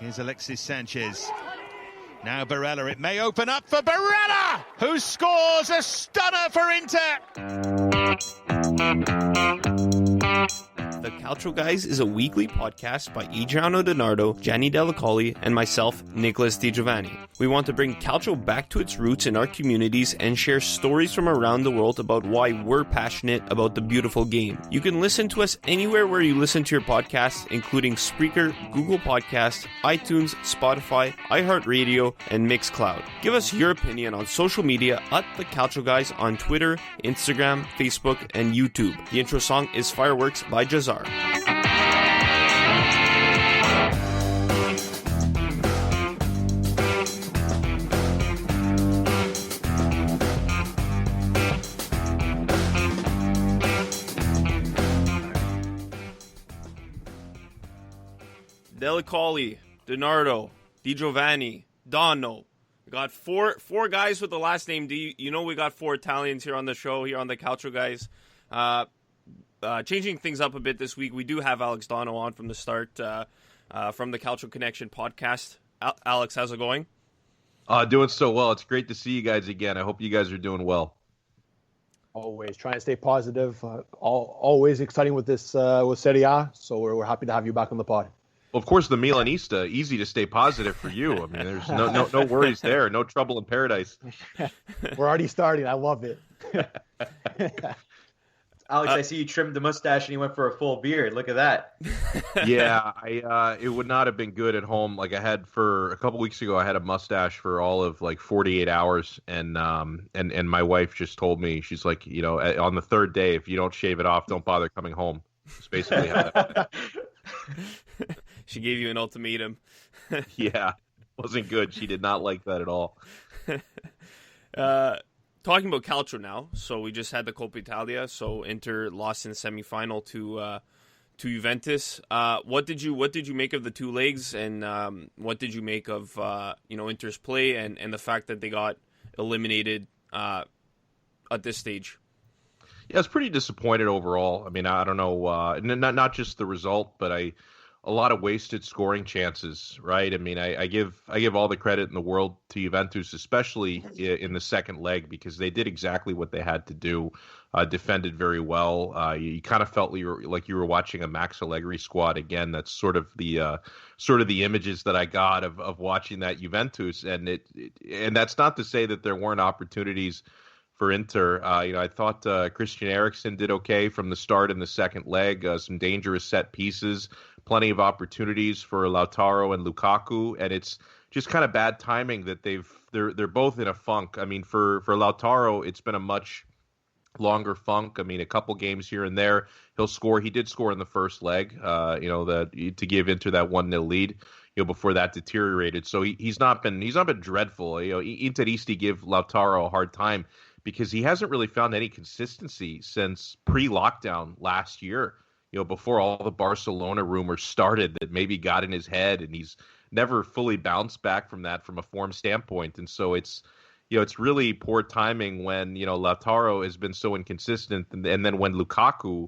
Here's Alexis Sanchez. Now Barella. It may open up for Barella, who scores a stunner for Inter. The Calcio Guys is a weekly podcast by Adreano Donardo, Gianni Dellacoli, and myself, Nicholas Di Giovanni. We want to bring Calcio back to its roots in our communities and share stories from around the world about why we're passionate about the beautiful game. You can listen to us anywhere where you listen to your podcasts, including Spreaker, Google Podcasts, iTunes, Spotify, iHeart Radio, and Mixcloud. Give us your opinion on social media at The Calcio Guys on Twitter, Instagram, Facebook, and YouTube. The intro song is Fireworks by Jazar. Dellacoli, Donardo, Di Giovanni, Donno. We got four guys with the last name D. You know we got four Italians here on the show, here on the Calcio Guys. Changing things up a bit this week, we do have Alex Donno on from the start from the Calcio Connection podcast. Alex, how's it going? Doing so well. It's great to see you guys again. I hope you guys are doing well. Always trying to stay positive. Always exciting with this with Serie A. So we're happy to have you back on the pod. Well, of course, the Milanista, easy to stay positive for you. I mean, there's no worries there. No trouble in paradise. We're already starting. I love it. Alex, I see you trimmed the mustache and you went for a full beard. Look at that. Yeah, it would not have been good at home. Like I had for a couple weeks ago, I had a mustache for all of like 48 hours, and my wife just told me, she's like, you know, on the third day, if you don't shave it off, don't bother coming home. It's basically how that went. She gave you an ultimatum. Yeah, wasn't good. She did not like that at all. Talking about Calcio now, so we just had the Coppa Italia, so Inter lost in the semifinal to Juventus. What did you make of the two legs, and what did you make of Inter's play and the fact that they got eliminated at this stage? Yeah, I was pretty disappointed overall. I mean, I don't know, not just the result, but a lot of wasted scoring chances, right? I mean, I give all the credit in the world to Juventus, especially in the second leg, because they did exactly what they had to do, defended very well. You kind of felt like you were watching a Max Allegri squad again. That's sort of the images that I got of watching that Juventus, and that's not to say that there weren't opportunities for Inter. I thought Christian Eriksen did okay from the start in the second leg. Some dangerous set pieces, plenty of opportunities for Lautaro and Lukaku, and it's just kind of bad timing that they're both in a funk. I mean, for Lautaro, it's been a much longer funk. I mean, a couple games here and there, he'll score. He did score in the first leg, to give Inter that 1-0 lead. Before that deteriorated. So he's not been dreadful. Interisti give Lautaro a hard time because he hasn't really found any consistency since pre-lockdown last year. Before all the Barcelona rumors started that maybe got in his head, and he's never fully bounced back from that from a form standpoint. And so it's really poor timing when, Lautaro has been so inconsistent. And then when Lukaku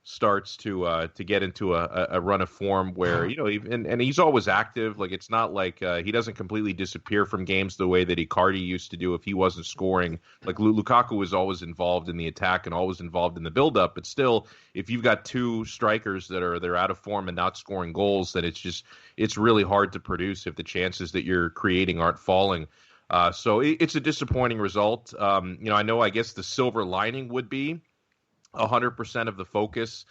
starts to get into a run of form where, and he's always active. Like, it's not like he doesn't completely disappear from games the way that Icardi used to do if he wasn't scoring. Like, Lukaku was always involved in the attack and always involved in the buildup. But still, if you've got two strikers they're out of form and not scoring goals, then it's really hard to produce if the chances that you're creating aren't falling. So it's a disappointing result. I guess the silver lining would be 100% of the focus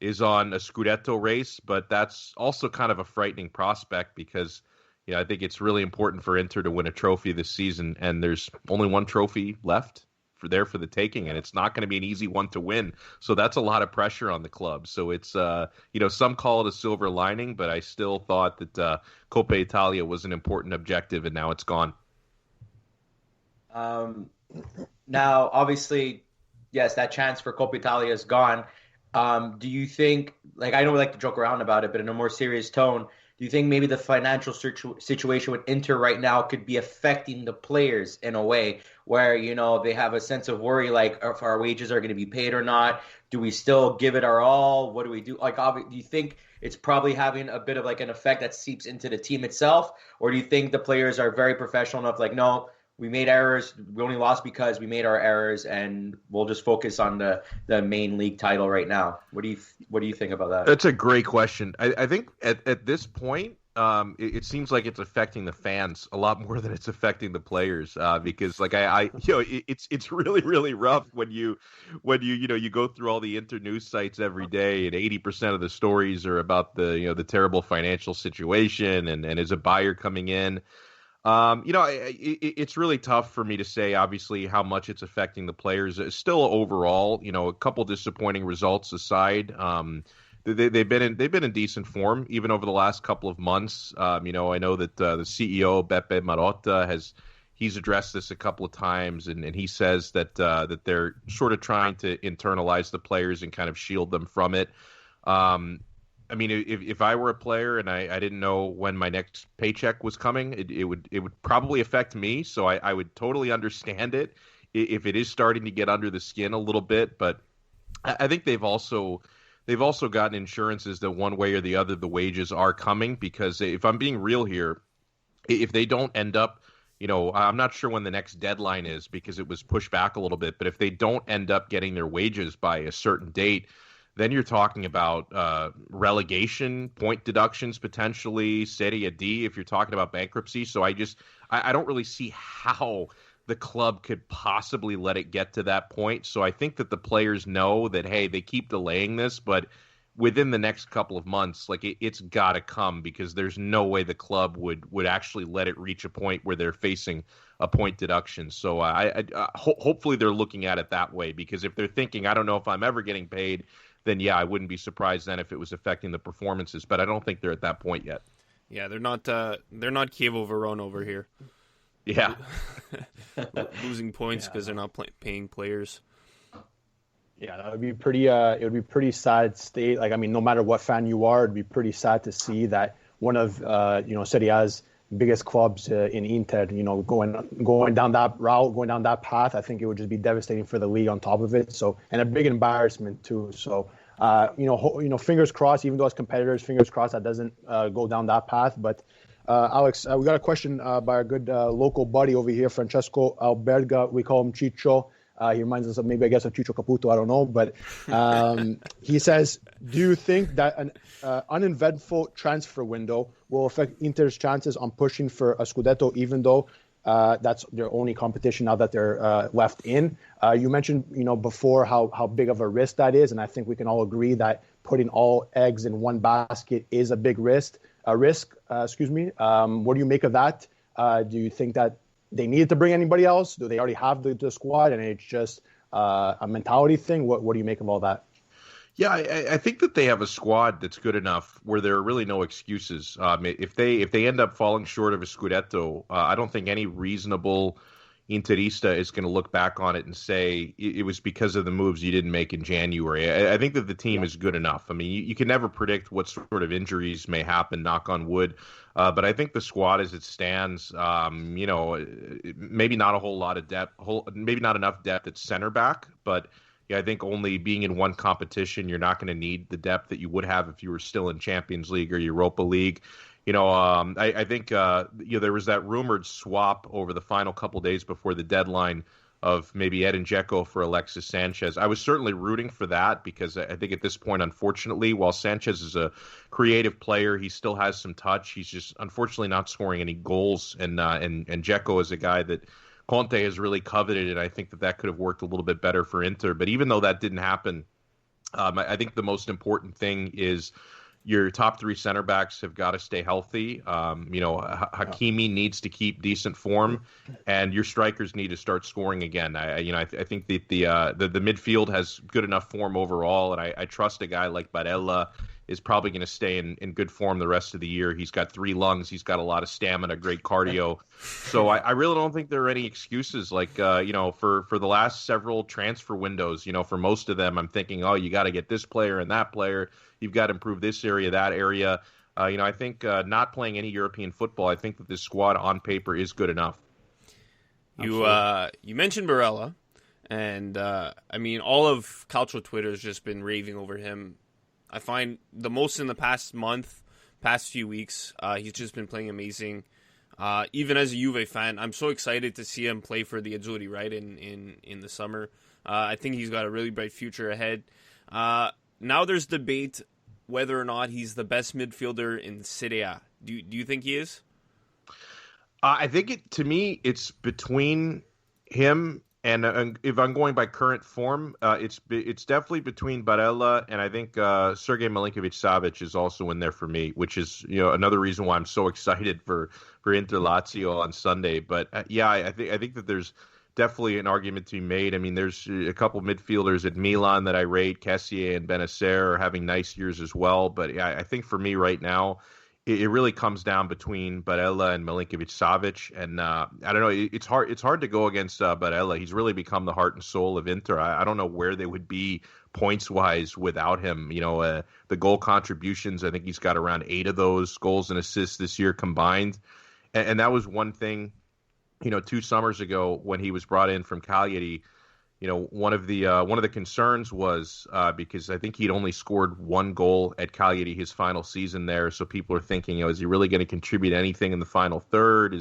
is on a Scudetto race, but that's also kind of a frightening prospect because, I think it's really important for Inter to win a trophy this season, and there's only one trophy left for the taking, and it's not going to be an easy one to win. So that's a lot of pressure on the club. So it's, some call it a silver lining, but I still thought that Coppa Italia was an important objective, and now it's gone. Now, obviously, yes, that chance for Coppa Italia is gone. Do you think, I don't like to joke around about it, but in a more serious tone, do you think maybe the financial situation with Inter right now could be affecting the players in a way where, they have a sense of worry, like if our wages are going to be paid or not? Do we still give it our all? What do we do? Like, do you think it's probably having a bit of like an effect that seeps into the team itself? Or do you think the players are very professional enough, like, no, we made errors. We only lost because we made our errors, and we'll just focus on the main league title right now. What do you think about that? That's a great question. I think at this point, it seems like it's affecting the fans a lot more than it's affecting the players. Because like it's really, really rough when you go through all the Inter news sites every day, and 80% of the stories are about the terrible financial situation and is a buyer coming in. It's really tough for me to say, obviously, how much it's affecting the players. Still, overall, a couple disappointing results aside, they've been in decent form even over the last couple of months. I know that the CEO Beppe Marotta he's addressed this a couple of times, and he says that they're sort of trying to internalize the players and kind of shield them from it. I mean, if I were a player and I didn't know when my next paycheck was coming, it would probably affect me. So I would totally understand it if it is starting to get under the skin a little bit. But I think they've also gotten insurances that one way or the other the wages are coming. Because if I'm being real here, if they don't end up, I'm not sure when the next deadline is because it was pushed back a little bit. But if they don't end up getting their wages by a certain date, then you're talking about relegation, point deductions potentially, Serie D if you're talking about bankruptcy. So I don't really see how the club could possibly let it get to that point. So I think that the players know that, hey, they keep delaying this, but within the next couple of months, like it's got to come, because there's no way the club would actually let it reach a point where they're facing a point deduction. So hopefully they're looking at it that way, because if they're thinking, I don't know if I'm ever getting paid, then yeah, I wouldn't be surprised then if it was affecting the performances. But I don't think they're at that point yet. Yeah, they're not Chievo Verona over here. Yeah, losing points because they're not paying players. Yeah, that would be pretty. It would be pretty sad state. Like, I mean, no matter what fan you are, it'd be pretty sad to see that one of Serie A's biggest clubs in Inter, going down that route, going down that path. I think it would just be devastating for the league on top of it. So, and a big embarrassment too. So, fingers crossed. Even though as competitors, fingers crossed that doesn't go down that path. But Alex, we got a question by our good local buddy over here, Francesco Alberga. We call him Ciccio. He reminds us of maybe, I guess, of Ciccio Caputo. I don't know. But he says, do you think that an uneventful transfer window will affect Inter's chances on pushing for a Scudetto, even though that's their only competition now that they're left in? You mentioned, before how big of a risk that is. And I think we can all agree that putting all eggs in one basket is a big risk. What do you make of that? Do you think that they needed to bring anybody else? Do they already have the squad and it's just a mentality thing? What do you make of all that? Yeah, I think that they have a squad that's good enough where there are really no excuses. If they end up falling short of a Scudetto, I don't think any reasonable Interista is going to look back on it and say it was because of the moves you didn't make in January. I think that the team is good enough. I mean, you can never predict what sort of injuries may happen, knock on wood. But I think the squad as it stands, maybe not a whole lot of depth, maybe not enough depth at center back. But yeah, I think only being in one competition, you're not going to need the depth that you would have if you were still in Champions League or Europa League. I think there was that rumored swap over the final couple days before the deadline of maybe Edin Dzeko for Alexis Sanchez. I was certainly rooting for that because I think at this point, unfortunately, while Sanchez is a creative player, he still has some touch. He's just unfortunately not scoring any goals. And Dzeko is a guy that Conte has really coveted, and I think that could have worked a little bit better for Inter. But even though that didn't happen, I think the most important thing is your top three center backs have got to stay healthy. Hakimi needs to keep decent form, and your strikers need to start scoring again. I think that the midfield has good enough form overall, and I trust a guy like Barella is probably going to stay in good form the rest of the year. He's got 3 lungs. He's got a lot of stamina, great cardio. So I really don't think there are any excuses. Like, for the last several transfer windows, for most of them, I'm thinking, oh, you got to get this player and that player. You've got to improve this area, that area. I think not playing any European football, I think that this squad on paper is good enough. You mentioned Barella, and all of Calcio Twitter has just been raving over him. I find the most in the past few weeks. He's just been playing amazing. Even as a Juve fan, I'm so excited to see him play for the Azzurri, right, in the summer. I think he's got a really bright future ahead. Now there's debate whether or not he's the best midfielder in Serie A. Do you think he is? I think to me, it's between him and if I'm going by current form, it's definitely between Barella and I think Sergej Milinkovic-Savic is also in there for me, which is another reason why I'm so excited for Inter Lazio on Sunday. But I think that there's definitely an argument to be made. I mean, there's a couple midfielders at Milan that I rate. Kessié and Benacer are having nice years as well. But I think for me right now, it really comes down between Barella and Milinkovic-Savic, and I don't know. It's hard to go against Barella. He's really become the heart and soul of Inter. I don't know where they would be points wise without him. The goal contributions. I think he's got around 8 of those goals and assists this year combined, and that was one thing. 2 summers ago when he was brought in from Cagliari. One of the concerns was because I think he'd only scored 1 goal at Cagliari his final season there. So people are thinking, is he really going to contribute anything in the final third?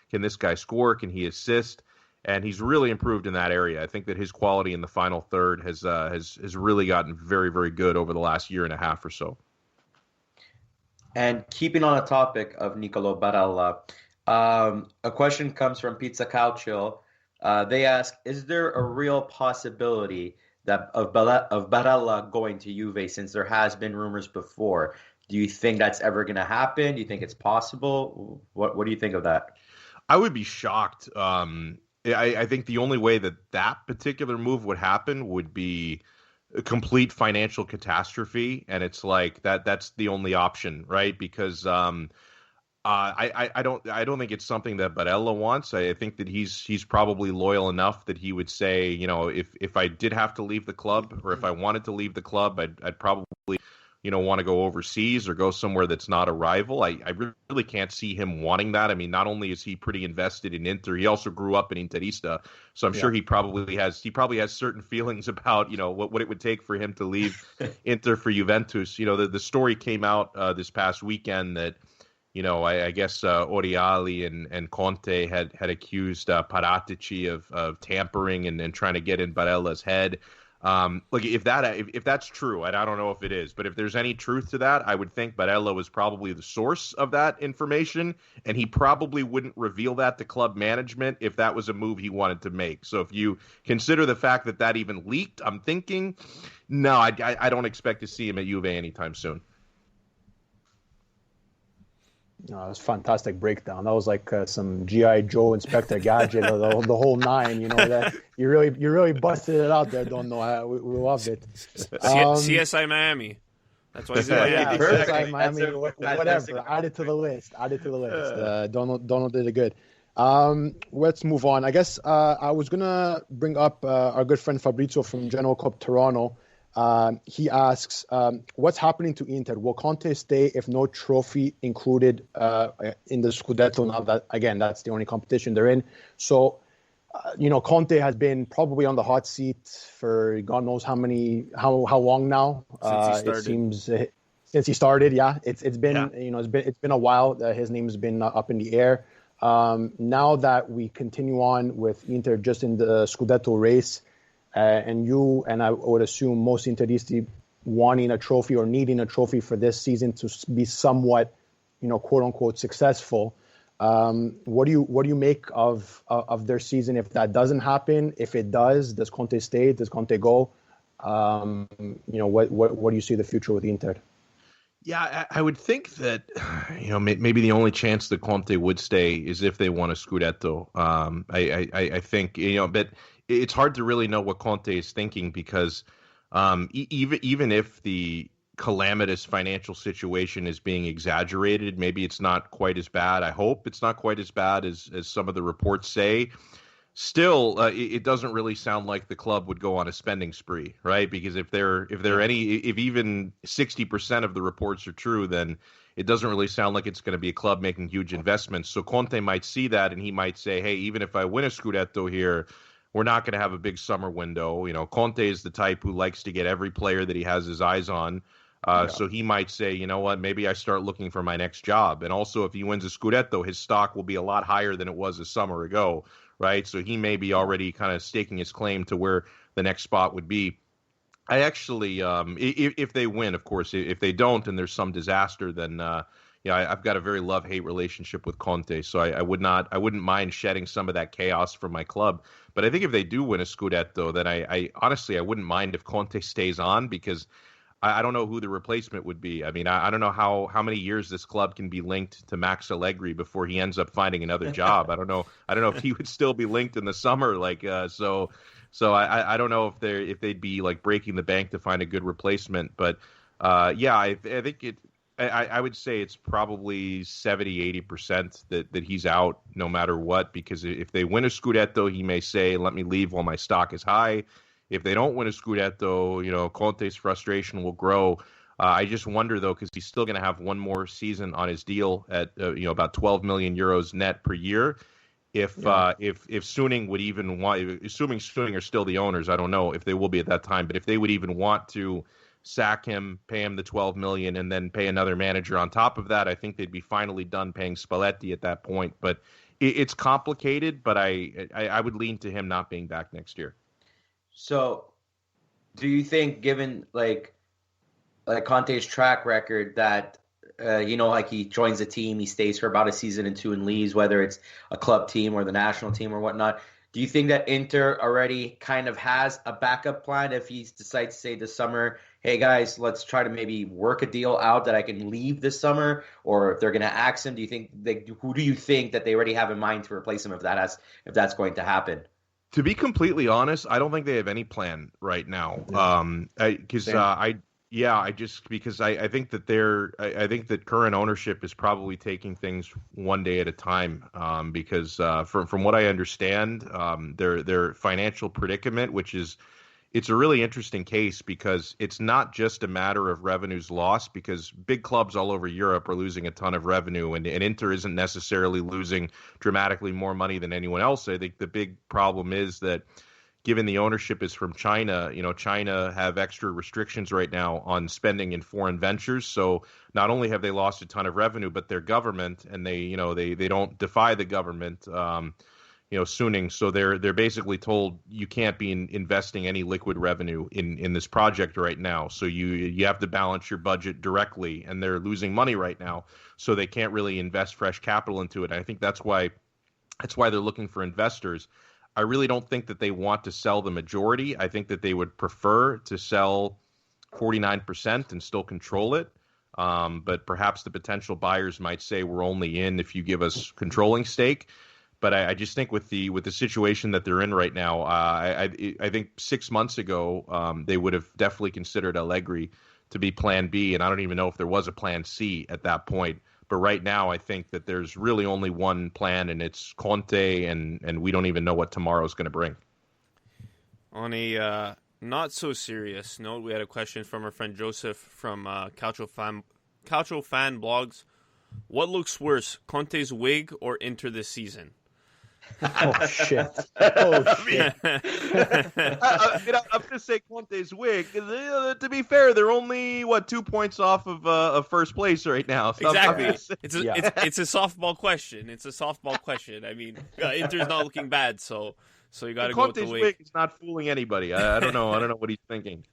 Can this guy score? Can he assist? And he's really improved in that area. I think that his quality in the final third has really gotten very, very good over the last year and a half or so. And keeping on the topic of Nicolo Barella, a question comes from Pizza Calcio. They ask, is there a real possibility of Barella going to Juve, since there has been rumors before? Do you think that's ever going to happen? Do you think it's possible? What do you think of that? I would be shocked. I think the only way that particular move would happen would be a complete financial catastrophe, and it's like that's the only option, right? Because I don't think it's something that Barella wants. I think that he's probably loyal enough that he would say, if I did have to leave the club, or if I wanted to leave the club, I'd probably want to go overseas or go somewhere that's not a rival. I really can't see him wanting that. I mean, not only is he pretty invested in Inter, he also grew up in Interista, so I'm sure he probably has certain feelings about what it would take for him to leave Inter for Juventus. The story came out this past weekend that. I guess Oriali and Conte had accused Paratici of tampering and trying to get in Barella's head. Look, if that's true, and I don't know if it is, but if there's any truth to that, I would think Barella was probably the source of that information, and he probably wouldn't reveal that to club management if that was a move he wanted to make. So if you consider the fact that even leaked, I'm thinking, no, I don't expect to see him at Juve anytime soon. No, it was a fantastic breakdown. That was like some G.I. Joe, Inspector Gadget, the whole nine. That you really busted it out there. Don't know. We loved it. CSI Miami. That's why he's in Miami. Yeah, CSI Miami. Whatever. Add it to the list. Donno did it good. Let's move on. I guess I was gonna bring up our good friend Fabrizio from Genoa Cup Toronto. He asks, what's happening to Inter? Will Conte stay if no trophy included in the Scudetto? Now that, again, that's the only competition they're in. So, Conte has been probably on the hot seat for God knows how long now. Since he started. Yeah, it's been it's been a while. His name's been up in the air. Now that we continue on with Inter just in the Scudetto race. And you and I would assume most Interisti wanting a trophy or needing a trophy for this season to be somewhat, quote unquote, successful. What do you make of their season if that doesn't happen? If it does Conte stay? Does Conte go? What do you see the future with Inter? Yeah, I would think that maybe the only chance that Conte would stay is if they won a Scudetto. I think but. It's hard to really know what Conte is thinking because even if the calamitous financial situation is being exaggerated, maybe it's not quite as bad. I hope it's not quite as bad as some of the reports say. still, it doesn't really sound like the club would go on a spending spree, right? Because if even 60% of the reports are true, then it doesn't really sound like it's going to be a club making huge investments. So Conte might see that, and he might say, hey, even if I win a Scudetto here, we're not going to have a big summer window. Conte is the type who likes to get every player that he has his eyes on. So he might say, you know what, maybe I start looking for my next job. And also, if he wins a Scudetto, his stock will be a lot higher than it was a summer ago, right? So he may be already kind of staking his claim to where the next spot would be. I actually, if they win, of course, if they don't and there's some disaster, then I've got a very love-hate relationship with Conte, so I wouldn't mind shedding some of that chaos from my club. But I think if they do win a Scudetto, then I honestly wouldn't mind if Conte stays on, because I don't know who the replacement would be. I mean, I don't know how many years this club can be linked to Max Allegri before he ends up finding another job. I don't know if he would still be linked in the summer. So I don't know if they'd be like breaking the bank to find a good replacement. But I think I would say it's probably 70-80% that he's out no matter what, because if they win a Scudetto, he may say, let me leave while my stock is high. If they don't win a Scudetto, Conte's frustration will grow. I just wonder, though, because he's still going to have one more season on his deal at about 12 million euros net per year. If Suning would even want, assuming Suning are still the owners, I don't know if they will be at that time, but if they would even want to sack him, pay him the 12 million, and then pay another manager on top of that, I think they'd be finally done paying Spalletti at that point. But it's complicated, but I would lean to him not being back next year. So, do you think, given like Conte's track record, that he joins a team, he stays for about a season and two and leaves, whether it's a club team or the national team or whatnot? Do you think that Inter already kind of has a backup plan if he decides to say this summer, hey guys, let's try to maybe work a deal out that I can leave this summer? Or if they're going to axe him, who do you think that they already have in mind to replace him if that's going to happen? To be completely honest, I don't think they have any plan right now. I think that current ownership is probably taking things one day at a time. Because from what I understand, their financial predicament, it's a really interesting case, because it's not just a matter of revenues lost, because big clubs all over Europe are losing a ton of revenue, and Inter isn't necessarily losing dramatically more money than anyone else. I think the big problem is that, given the ownership is from China, China have extra restrictions right now on spending in foreign ventures. So not only have they lost a ton of revenue, but their government, and they don't defy the government, Suning. So they're basically told you can't be investing any liquid revenue in this project right now. So you have to balance your budget directly, and they're losing money right now. So they can't really invest fresh capital into it. And I think that's why they're looking for investors. I really don't think that they want to sell the majority. I think that they would prefer to sell 49% and still control it. But perhaps the potential buyers might say, we're only in if you give us controlling stake. But I just think with the situation that they're in right now, I think 6 months ago they would have definitely considered Allegri to be Plan B, and I don't even know if there was a Plan C at that point. But right now, I think that there's really only one plan, and it's Conte, and we don't even know what tomorrow's going to bring. On a not so serious note, we had a question from our friend Joseph from Calcio Fan Blogs. What looks worse, Conte's wig or Inter this season? Oh shit! Oh shit! I'm going to say Conte's wig. To be fair, they're only 2 points off of first place right now. So exactly. It's a softball question. It's a softball question. I mean, Inter's not looking bad, so you got to go with the wig. Conte's wig is not fooling anybody. I don't know. I don't know what he's thinking.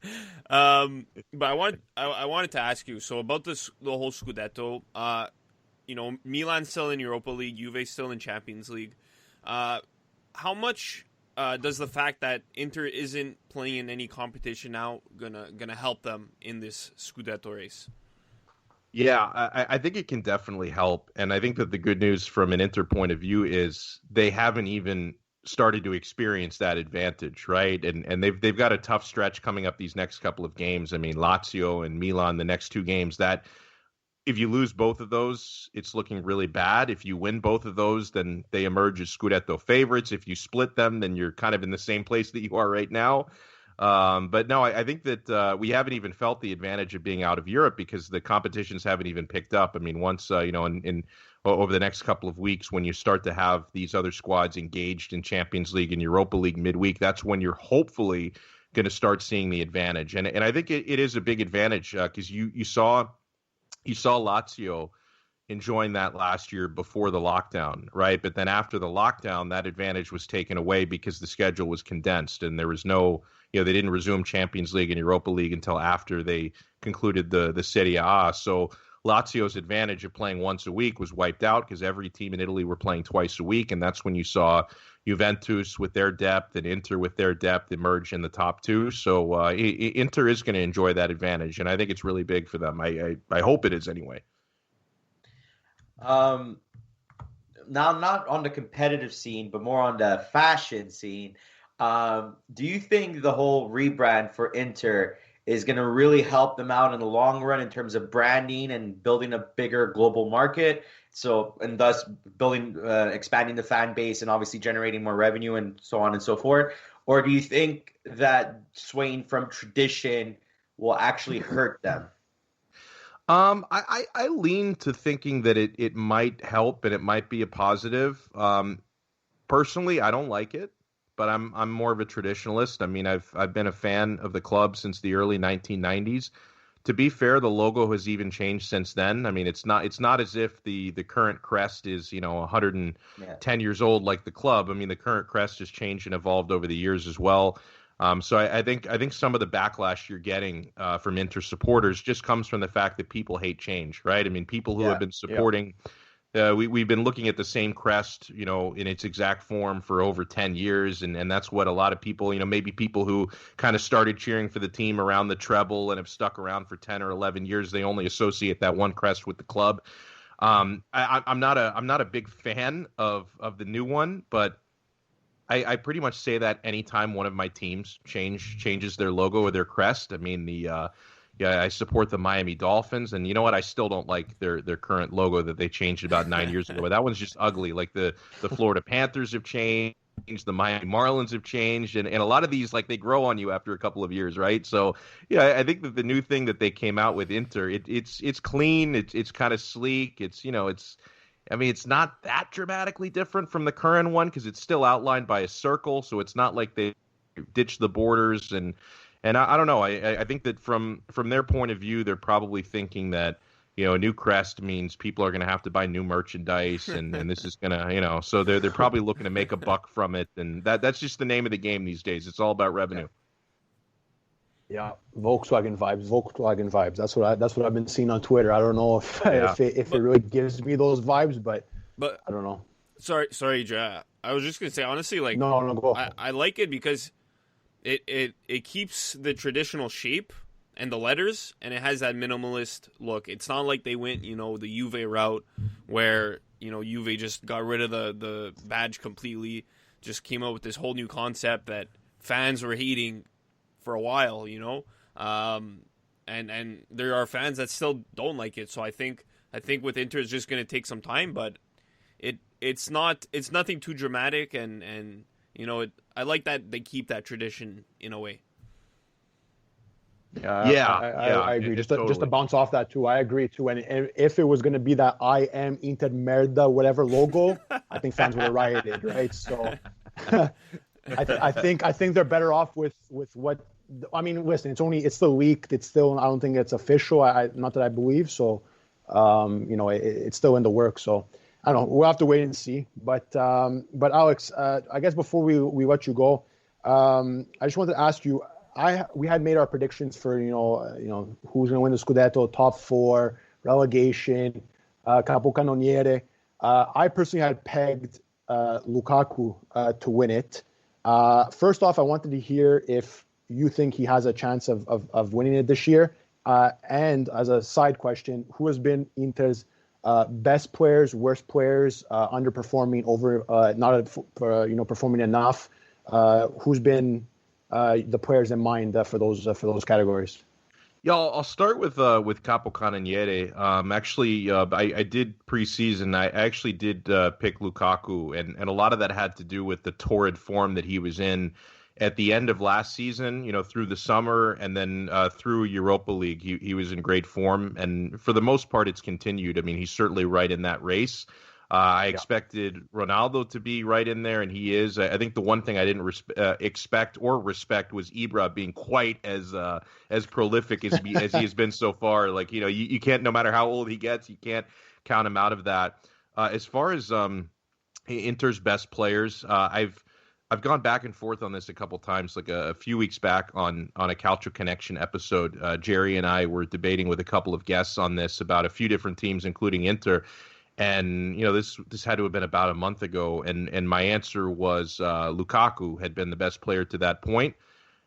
But I wanted to ask you. So about the whole Scudetto. Milan's still in Europa League. Juve's still in Champions League. How much does the fact that Inter isn't playing in any competition now gonna help them in this Scudetto race? Yeah, I think it can definitely help, and I think that the good news from an Inter point of view is they haven't even started to experience that advantage, right? And they've got a tough stretch coming up these next couple of games. I mean, Lazio and Milan, the next two games that. if you lose both of those, it's looking really bad. If you win both of those, then they emerge as Scudetto favorites. If you split them, then you're kind of in the same place that you are right now. But no, I think that we haven't even felt the advantage of being out of Europe because the competitions haven't even picked up. I mean, once, in over the next couple of weeks, when you start to have these other squads engaged in Champions League and Europa League midweek, that's when you're hopefully going to start seeing the advantage. And I think it is a big advantage because you saw Lazio enjoying that last year before the lockdown, right? But then after the lockdown, that advantage was taken away because the schedule was condensed and there was no, they didn't resume Champions League and Europa League until after they concluded the Serie A. So Lazio's advantage of playing once a week was wiped out because every team in Italy were playing twice a week. And that's when you saw Juventus with their depth and Inter with their depth emerge in the top two. So Inter is going to enjoy that advantage. And I think it's really big for them. I hope it is anyway. Now, not on the competitive scene, but more on the fashion scene. Do you think the whole rebrand for Inter is going to really help them out in the long run in terms of branding and building a bigger global market? So, and thus expanding the fan base and obviously generating more revenue and so on and so forth? Or do you think that swaying from tradition will actually hurt them? I lean to thinking that it might help and it might be a positive. Personally, I don't like it, but I'm more of a traditionalist. I mean, I've been a fan of the club since the early 1990s. To be fair, the logo has even changed since then. I mean, it's not as if the current crest is 110 years old like the club. I mean, the current crest has changed and evolved over the years as well. So I think some of the backlash you're getting from Inter supporters just comes from the fact that people hate change, right? I mean, people who have been supporting, we've been looking at the same crest, in its exact form for over 10 years, and that's what a lot of people, maybe people who kind of started cheering for the team around the treble and have stuck around for 10 or 11 years, they only associate that one crest with the club. I'm not a big fan of the new one, but I pretty much say that anytime one of my teams changes their logo or their crest. I mean, I support the Miami Dolphins, and you know what? I still don't like their current logo that they changed about 9 years ago. But that one's just ugly. Like the Florida Panthers have changed, the Miami Marlins have changed, and a lot of these, like, they grow on you after a couple of years, right? So I think that the new thing that they came out with Inter, it's clean, it's kind of sleek, it's not that dramatically different from the current one because it's still outlined by a circle, so it's not like they ditched the borders. And I don't know. I think that from their point of view, they're probably thinking that a new crest means people are going to have to buy new merchandise, and this is going to so they're probably looking to make a buck from it, and that's just the name of the game these days. It's all about revenue. Yeah, Volkswagen vibes. That's what I've been seeing on Twitter. I don't know if it really gives me those vibes, but I don't know. Sorry, Jay. I was just gonna say, honestly, like, no, go. I like it because it keeps the traditional shape and the letters, and it has that minimalist look. It's not like they went the Juve route where Juve just got rid of the badge completely, just came out with this whole new concept that fans were hating for a while, and there are fans that still don't like it. So I think with Inter it's just going to take some time, but it's nothing too dramatic, and I like that they keep that tradition in a way. I agree. Just to bounce off that too, I agree too. And if it was going to be that I am Inter Merda whatever logo, I think fans would have rioted, right? So I think they're better off with what. I mean, listen, it's still leaked. It's still, I don't think it's official. Not that I believe. So, it's still in the works. So, I don't know. We'll have to wait and see. But Alex, I guess before we let you go, I just wanted to ask you. We had made our predictions for who's going to win the Scudetto, top four, relegation, capocannoniere. I personally had pegged Lukaku to win it. First off, I wanted to hear if you think he has a chance of winning it this year. And as a side question, who has been Inter's best players, worst players, underperforming, not performing enough? Who's been the players in mind for those categories? Yeah, I'll start with Capocannoniere. Actually, I did preseason. I actually did pick Lukaku, and a lot of that had to do with the torrid form that he was in at the end of last season. Through the summer and then through Europa League, he was in great form, and for the most part, it's continued. I mean, he's certainly right in that race. I expected Ronaldo to be right in there, and he is. I think the one thing I didn't expect or respect was Ibra being quite as prolific as he has been so far. Like, you can't, no matter how old he gets, you can't count him out of that. As far as Inter's best players, I've gone back and forth on this a couple times. Like a few weeks back on a Calcio Connection episode, Jerry and I were debating with a couple of guests on this about a few different teams, including Inter. And, this had to have been about a month ago. And my answer was Lukaku had been the best player to that point.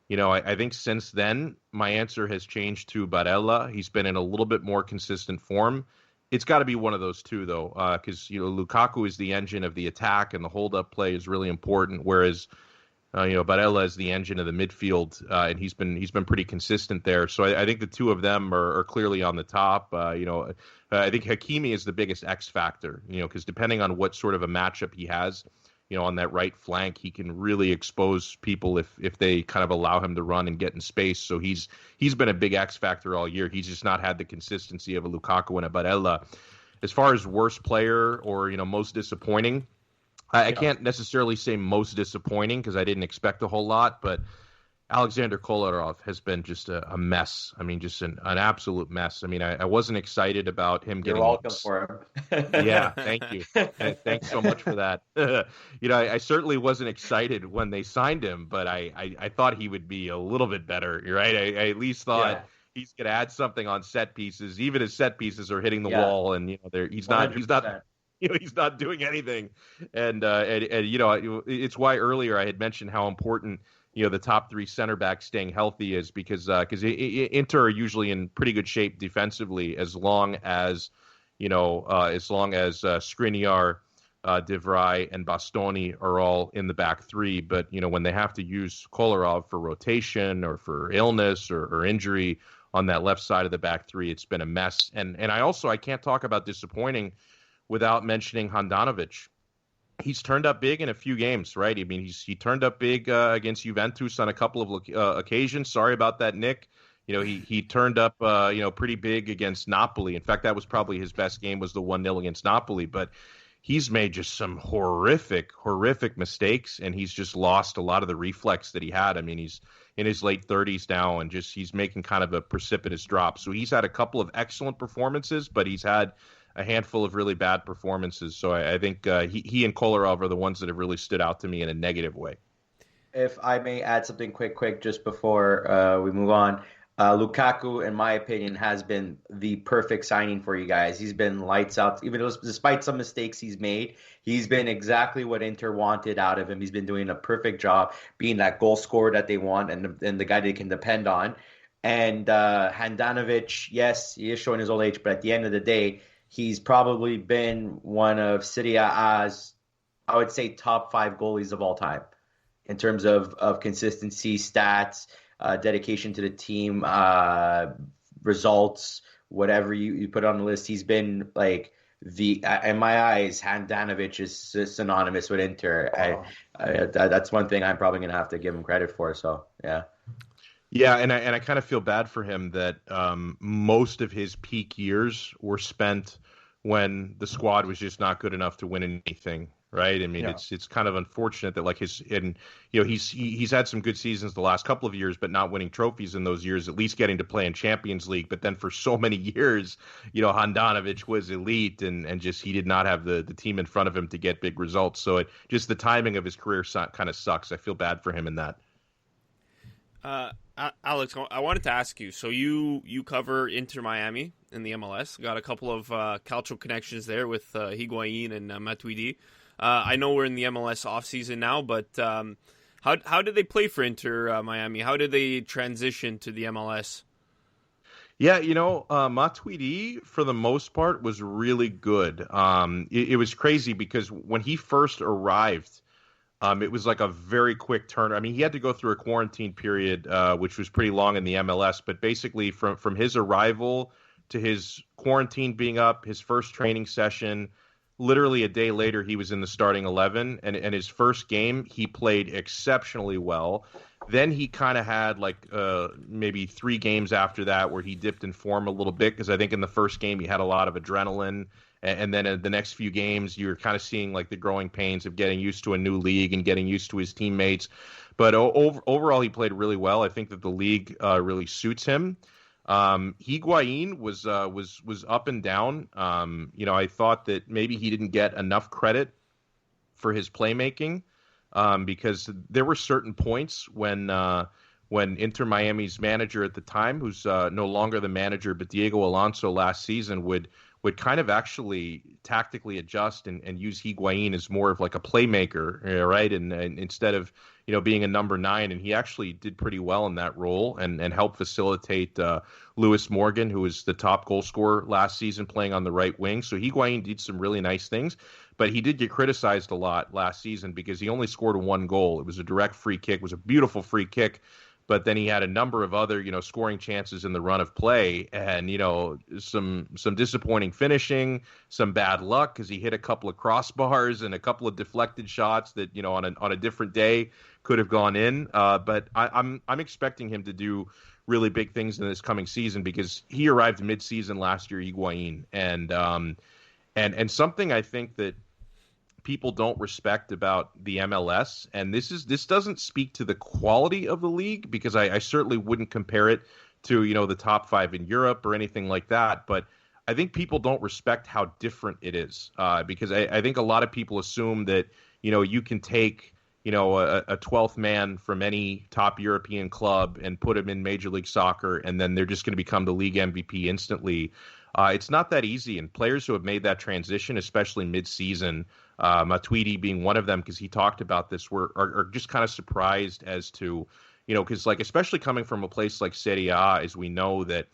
I think since then, my answer has changed to Barella. He's been in a little bit more consistent form. It's got to be one of those two, though, because, Lukaku is the engine of the attack and the hold-up play is really important, whereas, Barella is the engine of the midfield, and he's been pretty consistent there. So I think the two of them are clearly on the top. I think Hakimi is the biggest X factor, because depending on what sort of a matchup he has, on that right flank, he can really expose people if they kind of allow him to run and get in space. So he's been a big X factor all year. He's just not had the consistency of a Lukaku and a Barella. As far as worst player or, most disappointing, I can't necessarily say most disappointing because I didn't expect a whole lot, but Alexander Kolarov has been just a mess. I mean, just an absolute mess. I mean, I wasn't excited about him getting. You're welcome for him. Yeah, thank you. Thanks so much for that. I certainly wasn't excited when they signed him, but I thought he would be a little bit better, right? I at least thought he's going to add something on set pieces. Even his set pieces are hitting the wall, and he's not. 100%. He's not doing anything, and it's why earlier I had mentioned how important the top three center backs staying healthy is because Inter are usually in pretty good shape defensively as long as Skriniar, De Vrij, and Bastoni are all in the back three. But when they have to use Kolarov for rotation or for illness or injury on that left side of the back three, it's been a mess. And I can't talk about disappointing without mentioning Handanovic. He's turned up big in a few games, right? I mean, he turned up big against Juventus on a couple of occasions. Sorry about that, Nick. He turned up pretty big against Napoli. In fact, that was probably his best game, was the 1-0 against Napoli. But he's made just some horrific mistakes, and he's just lost a lot of the reflex that he had. I mean, he's in his late 30s now, and he's making kind of a precipitous drop. So he's had a couple of excellent performances, but he's had a handful of really bad performances. So I think he and Kolarov are the ones that have really stood out to me in a negative way. If I may add something quick just before we move on. Lukaku, in my opinion, has been the perfect signing for you guys. He's been lights out. Even despite some mistakes he's made, he's been exactly what Inter wanted out of him. He's been doing a perfect job being that goal scorer that they want and the guy they can depend on. And Handanovic, yes, he is showing his old age, but at the end of the day, he's probably been one of Serie A's, I would say, top 5 goalies of all time in terms of consistency, stats, dedication to the team, results, whatever you put on the list. He's been like in my eyes, Handanovic is synonymous with Inter. That's one thing I'm probably going to have to give him credit for. So, yeah. Yeah, and I kind of feel bad for him that most of his peak years were spent when the squad was just not good enough to win anything, right? I mean, it's kind of unfortunate that he's had some good seasons the last couple of years, but not winning trophies in those years, at least getting to play in Champions League. But then for so many years, Handanovic was elite and just he did not have the team in front of him to get big results. So just the timing of his career kind of sucks. I feel bad for him in that. Alex, I wanted to ask you. So you cover Inter Miami in the MLS. Got a couple of Calcio connections there with Higuain and Matuidi. I know we're in the MLS offseason now, but how did they play for Inter Miami? How did they transition to the MLS? Yeah, Matuidi, for the most part, was really good. It was crazy because when he first arrived, It was like a very quick turn. I mean, he had to go through a quarantine period, which was pretty long in the MLS. But basically, from his arrival to his quarantine being up, his first training session, literally a day later, he was in the starting 11. And his first game, he played exceptionally well. Then he kind of had maybe 3 games after that where he dipped in form a little bit, because I think in the first game he had a lot of adrenaline. And then in the next few games, you're kind of seeing like the growing pains of getting used to a new league and getting used to his teammates. But overall, he played really well. I think that the league really suits him. Higuain was up and down. I thought that maybe he didn't get enough credit for his playmaking, because there were certain points when Inter Miami's manager at the time, who's no longer the manager, but Diego Alonso last season, would kind of actually tactically adjust and use Higuain as more of like a playmaker, right? And instead of, being a number 9, and he actually did pretty well in that role and helped facilitate Lewis Morgan, who was the top goal scorer last season, playing on the right wing. So Higuain did some really nice things, but he did get criticized a lot last season because he only scored 1 goal. It was a direct free kick. It was a beautiful free kick. But then he had a number of other, scoring chances in the run of play, and, some disappointing finishing, some bad luck because he hit a couple of crossbars and a couple of deflected shots that, on a different day could have gone in. But I'm expecting him to do really big things in this coming season, because he arrived mid-season last year, Higuain, and something I think that people don't respect about the MLS, and this doesn't speak to the quality of the league, because I certainly wouldn't compare it to the top 5 in Europe or anything like that, but I think people don't respect how different it is, because I think a lot of people assume that you can take a 12th man from any top European club and put him in Major League Soccer, and then they're just going to become the league MVP instantly. It's not that easy, and players who have made that transition, especially mid-season, Matuidi being one of them, because he talked about this, are just kind of surprised as to, because especially coming from a place like Serie A, as we know, that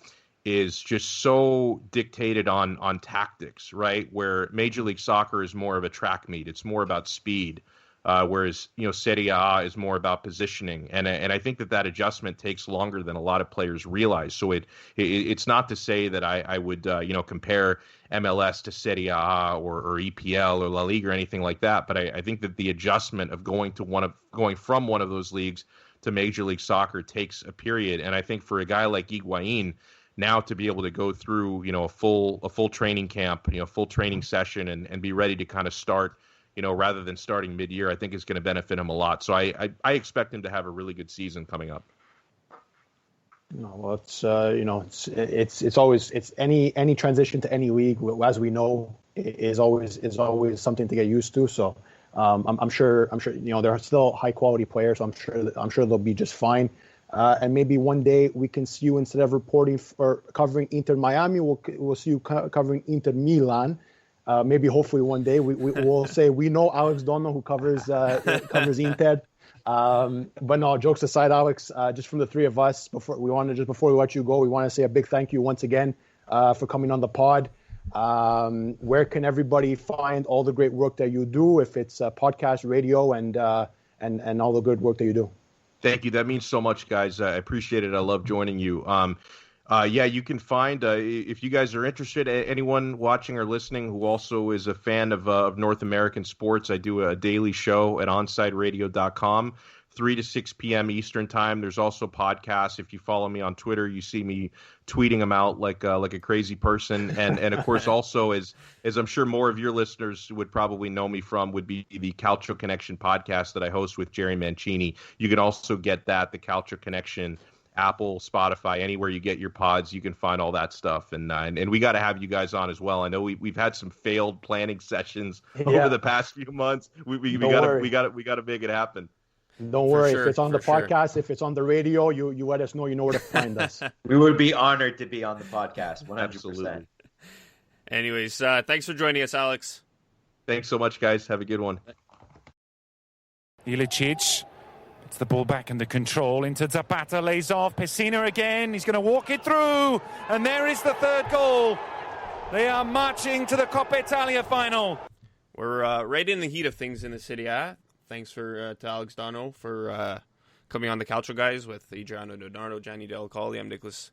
is just so dictated on tactics, right? Where Major League Soccer is more of a track meet. It's more about speed. Whereas, Serie A is more about positioning. And I think that adjustment takes longer than a lot of players realize. So it's not to say that I would, compare MLS to Serie A or EPL or La Liga or anything like that. But I think that the adjustment of going from one of those leagues to Major League Soccer takes a period. And I think for a guy like Higuain, now to be able to go through, a full training camp, full training session and be ready to kind of start, rather than starting mid-year, I think is going to benefit him a lot. So I expect him to have a really good season coming up. No, well, it's always any transition to any league, as we know, is always something to get used to. So I'm sure there are still high quality players. So I'm sure they'll be just fine. And maybe one day we can see you, instead of reporting or covering Inter Miami, we'll see you covering Inter Milan. Maybe hopefully one day we'll say we know Alex Donno, who covers Inter. But no, jokes aside, Alex, just from the 3 of us, before we let you go, we want to say a big thank you once again for coming on the pod. Where can everybody find all the great work that you do, if it's podcast, radio, and all the good work that you do? Thank you. That means so much, guys. I appreciate it. I love joining you. You can find, if you guys are interested, anyone watching or listening who also is a fan of North American sports, I do a daily show at onsideradio.com, 3 to 6 p.m. Eastern time. There's also podcasts. If you follow me on Twitter, you see me tweeting them out like a crazy person. And of course, also, as I'm sure more of your listeners would probably know me from, would be the Calcio Connection podcast that I host with Jerry Mancini. You can also get that, the Calcio Connection, Apple, Spotify, anywhere you get your pods, you can find all that stuff. And we got to have you guys on as well. I know we've had some failed planning sessions over the past few months. We got to make it happen. Don't worry. If it's on the podcast, if it's on the radio, you let us know. You know where to find us. We would be honored to be on the podcast. 100%. Absolutely. Anyways, thanks for joining us, Alex. Thanks so much, guys. Have a good one. Ilicic. It's the ball back under control into Zapata, lays off. Pessina again. He's going to walk it through. And there is the 3rd goal. They are marching to the Coppa Italia final. We're right in the heat of things in the Serie A. thanks to Alex Donno for coming on the Calcio Guys with Adreano, Donardo, Gianni Delacoli. I'm Nicholas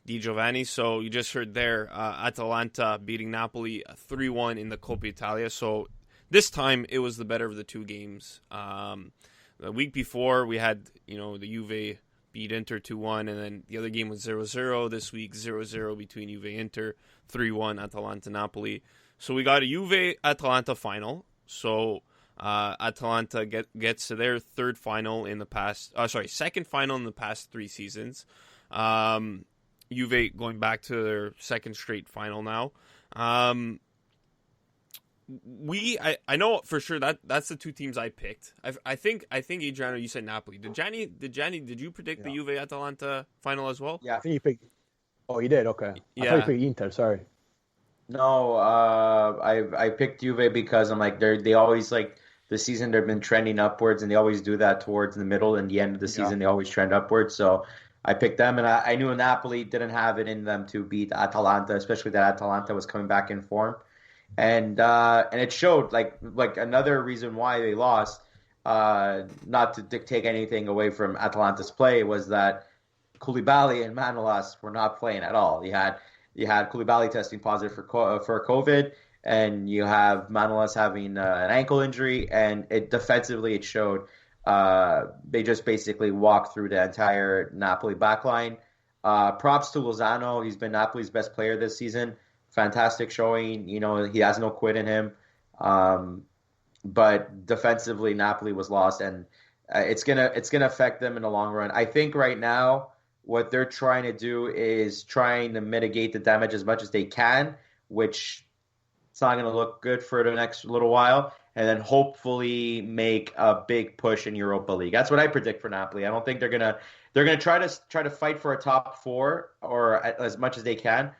Di Giovanni. So you just heard there, Atalanta beating Napoli 3-1 in the Coppa Italia. So this time it was the better of the two games. The week before we had, the Juve beat Inter 2-1, and then the other game was 0-0. This week 0-0 between Juve Inter, 3-1 Atalanta Napoli. So we got a Juve Atalanta final. So Atalanta gets to their second final in the past 3 seasons. Juve going back to their second straight final now. I know for sure that's the two teams I picked. I think Adriano, you said Napoli. Did you predict the Juve Atalanta final as well? Yeah, I think you picked. Oh, you did. Okay. Yeah. I thought you picked Inter. Sorry. No, I picked Juve because I'm like they always like the season they've been trending upwards, and they always do that towards the middle and the end of the season. They always trend upwards, so I picked them, and I knew Napoli didn't have it in them to beat Atalanta, especially that Atalanta was coming back in form, and it showed. Like another reason why they lost, not to take anything away from Atalanta's play, was that Koulibaly and Manolas were not playing at all. You had Koulibaly testing positive for COVID, and you have Manolas having an ankle injury, and defensively it showed. They just basically walked through the entire Napoli backline. Props to Lozano. He's been Napoli's best player this season. Fantastic showing. He has no quit in him. But defensively, Napoli was lost, and it's gonna affect them in the long run. I think right now what they're trying to do is trying to mitigate the damage as much as they can, which it's not going to look good for the next little while, and then hopefully make a big push in Europa League. That's what I predict for Napoli. I don't think they're gonna try to fight for a top 4 or as much as they can,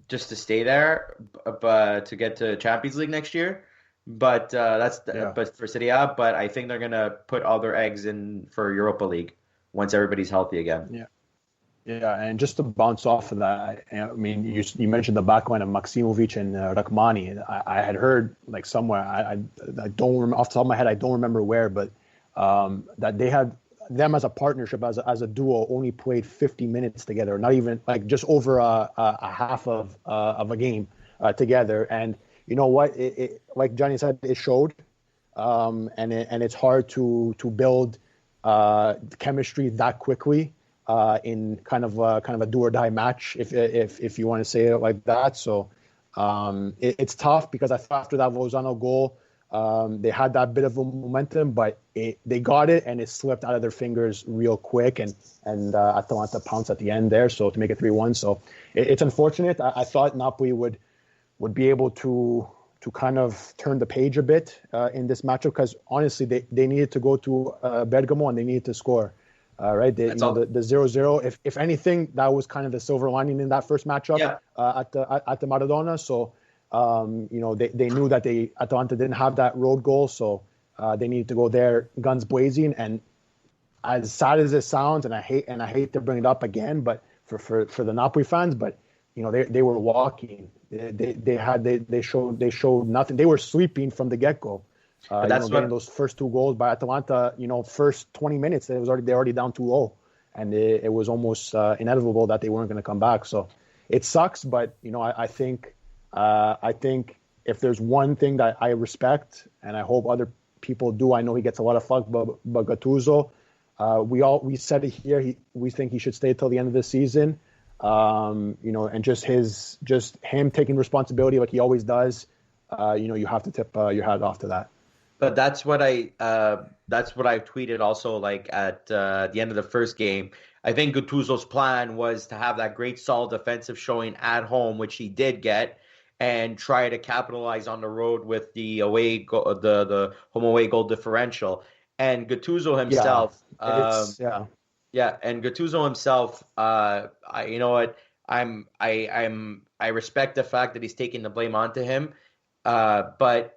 just to stay there, but to get to Champions League next year. But but for Serie A. But I think they're gonna put all their eggs in for Europa League once everybody's healthy again. Yeah, and just to bounce off of that, I mean, you mentioned the backline of Maksimovic and Rachmani. I had heard like somewhere, I don't remember off the top of my head, I don't remember where, but that they had them as a partnership, as a duo, only played 50 minutes together, not even like just over a half of a game together. And you know what? It like Gianni said, it showed, and it's hard to build chemistry that quickly in kind of a do or die match, if you want to say it like that. So it's tough because I thought after that Lozano goal, they had that bit of a momentum, but they got it and it slipped out of their fingers real quick, and Atalanta pounced at the end there, so to make it 3-1. So it's unfortunate. I thought Napoli would be able to kind of turn the page a bit in this matchup, because honestly they needed to go to Bergamo and they needed to score. Right, the 0-0. If anything, that was kind of the silver lining in that first matchup at the Maradona. So they knew that Atalanta didn't have that road goal, so they needed to go there guns blazing. And as sad as it sounds, and I hate to bring it up again, but for the Napoli fans, but they were walking. They showed nothing. They were sleeping from the get-go. That's getting those first 2 goals by Atalanta. First 20 minutes, they're already down 2-0, and it was almost inevitable that they weren't going to come back. So it sucks, but I think if there's one thing that I respect, and I hope other people do, I know he gets a lot of flack, but Gattuso, we said it here. We think he should stay till the end of the season. And just him taking responsibility like he always does. You have to tip your hat off to that. But that's what I tweeted also, like at the end of the first game. I think Gattuso's plan was to have that great solid defensive showing at home, which he did get, and try to capitalize on the road with the the home away goal differential. And Gattuso himself, and Gattuso himself, I respect the fact that he's taking the blame onto him, but.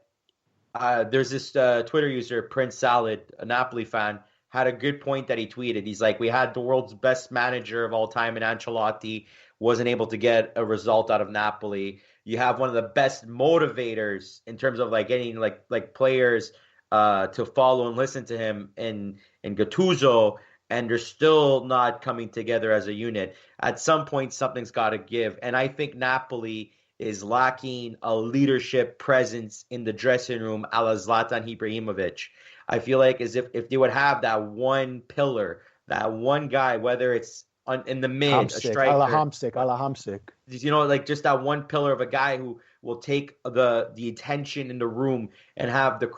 There's this Twitter user, Prince Salad, a Napoli fan, had a good point that he tweeted. He's like, we had the world's best manager of all time in Ancelotti, wasn't able to get a result out of Napoli. You have one of the best motivators in terms of like getting like players to follow and listen to him in Gattuso, and they're still not coming together as a unit. At some point, something's got to give. And I think Napoli is lacking a leadership presence in the dressing room a la Zlatan Ibrahimovic. I feel like as if they would have that one pillar, that one guy, whether it's in the mid, Hamsik, a striker. Hamsik. You know, like just that one pillar of a guy who will take the attention in the room and have the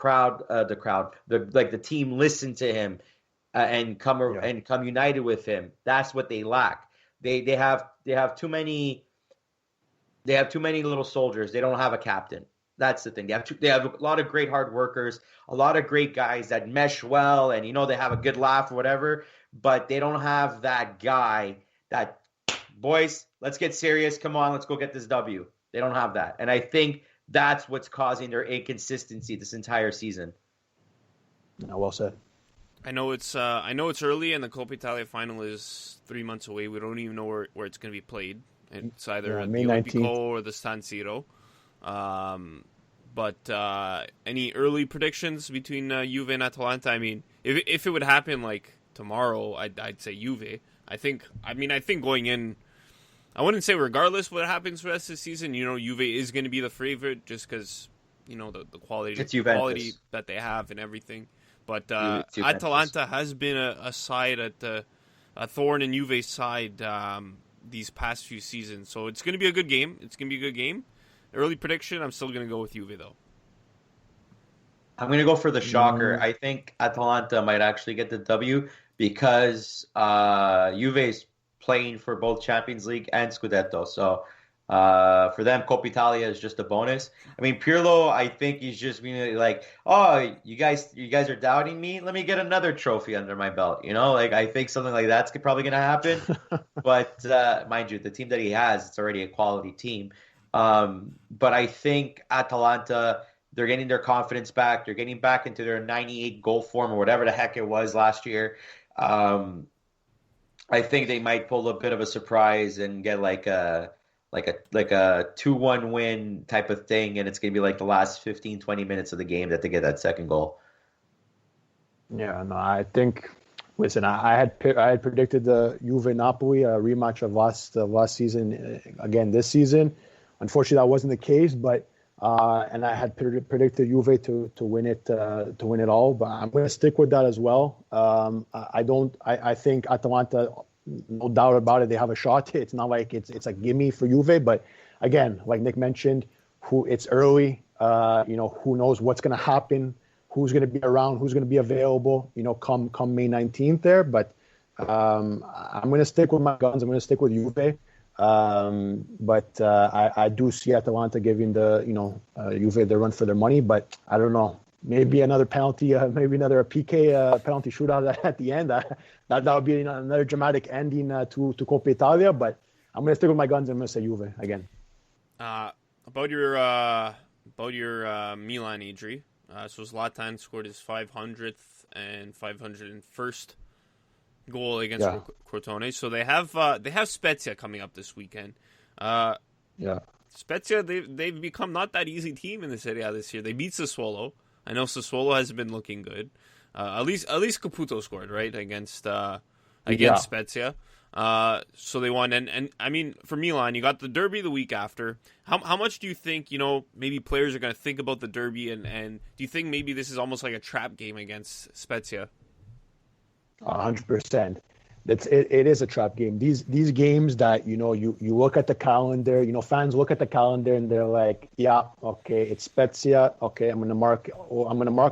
team listen to him and come united with him. That's what they lack. They have too many little soldiers. They don't have a captain. That's the thing. They have a lot of great hard workers, a lot of great guys that mesh well, and they have a good laugh or whatever. But they don't have that guy that, boys, let's get serious. Come on, let's go get this W. They don't have that. And I think that's what's causing their inconsistency this entire season. Well said. I know it's early, and the Coppa Italia final is 3 months away. We don't even know where it's going to be played. It's either at the Olimpico or the San Siro. But any early predictions between Juve and Atalanta? I mean, if it would happen like tomorrow, I'd say Juve. I think going in, I wouldn't say regardless what happens for the rest of the season, Juve is going to be the favorite just because, the quality that they have and everything. But Atalanta has been a side a thorn in Juve's side these past few seasons. So it's going to be a good game. Early prediction, I'm still going to go with Juve, though. I'm going to go for the shocker. I think Atalanta might actually get the W because Juve's playing for both Champions League and Scudetto. So for them, Coppa Italia is just a bonus. I mean, Pirlo, I think he's just being like, oh, you guys are doubting me? Let me get another trophy under my belt. I think something like that's probably going to happen. But mind you, the team that he has, it's already a quality team. But I think Atalanta, they're getting their confidence back. They're getting back into their 98 goal form or whatever the heck it was last year. I think they might pull a bit of a surprise and get like a 2-1 win type of thing, and it's going to be like the last 15-20 minutes of the game that they get that second goal. Yeah, no, I think. Listen, I had predicted the Juve Napoli rematch of last season again this season. Unfortunately, that wasn't the case, but and I had predicted Juve to win it all. But I'm going to stick with that as well. I think Atalanta, no doubt about it, they have a shot. It's not like it's a gimme for Juve, but again, like Nick mentioned, it's early. Who knows what's going to happen? Who's going to be around? Who's going to be available? Come May 19th there. But I'm going to stick with my guns. I'm going to stick with Juve. But I do see Atalanta giving the Juve the run for their money. But I don't know. Maybe another penalty. Maybe another PK penalty shootout at the end. That would be another dramatic ending to Coppa Italia. But I'm going to stick with my guns. I'm going to say Juve again. About your Milan, Adri. So Zlatan scored his 500th and 501st goal against Crotone. So they have Spezia coming up this weekend. Spezia, they've become not that easy team in the Serie A this year. They beat Sassuolo. I know Sassuolo hasn't been looking good. At least Caputo scored right against Spezia. So they won, and I mean, for Milan, you got the derby the week after. How much do you think maybe players are going to think about the derby, and do you think maybe this is almost like a trap game against Spezia? 100%. It is a trap game. These games that you look at the calendar. Fans look at the calendar and they're like, yeah, okay, it's Spezia. Okay, I'm gonna mark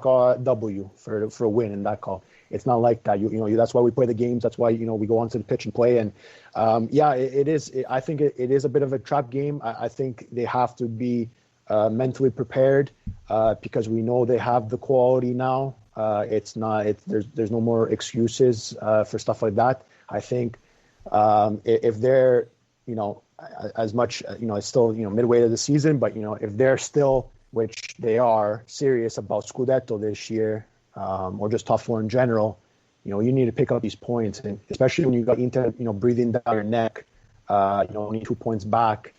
a W for a win in that call. It's not like that. That's why we play the games. That's why we go onto the pitch and play. And it is. I think it is a bit of a trap game. I think they have to be mentally prepared because we know they have the quality now. There's no more excuses for stuff like that. I think if they're as much it's still midway of the season, but if they're still, which they are, serious about Scudetto this year. Or just top four in general, you need to pick up these points, and especially when you got Inter, breathing down your neck, only 2 points back.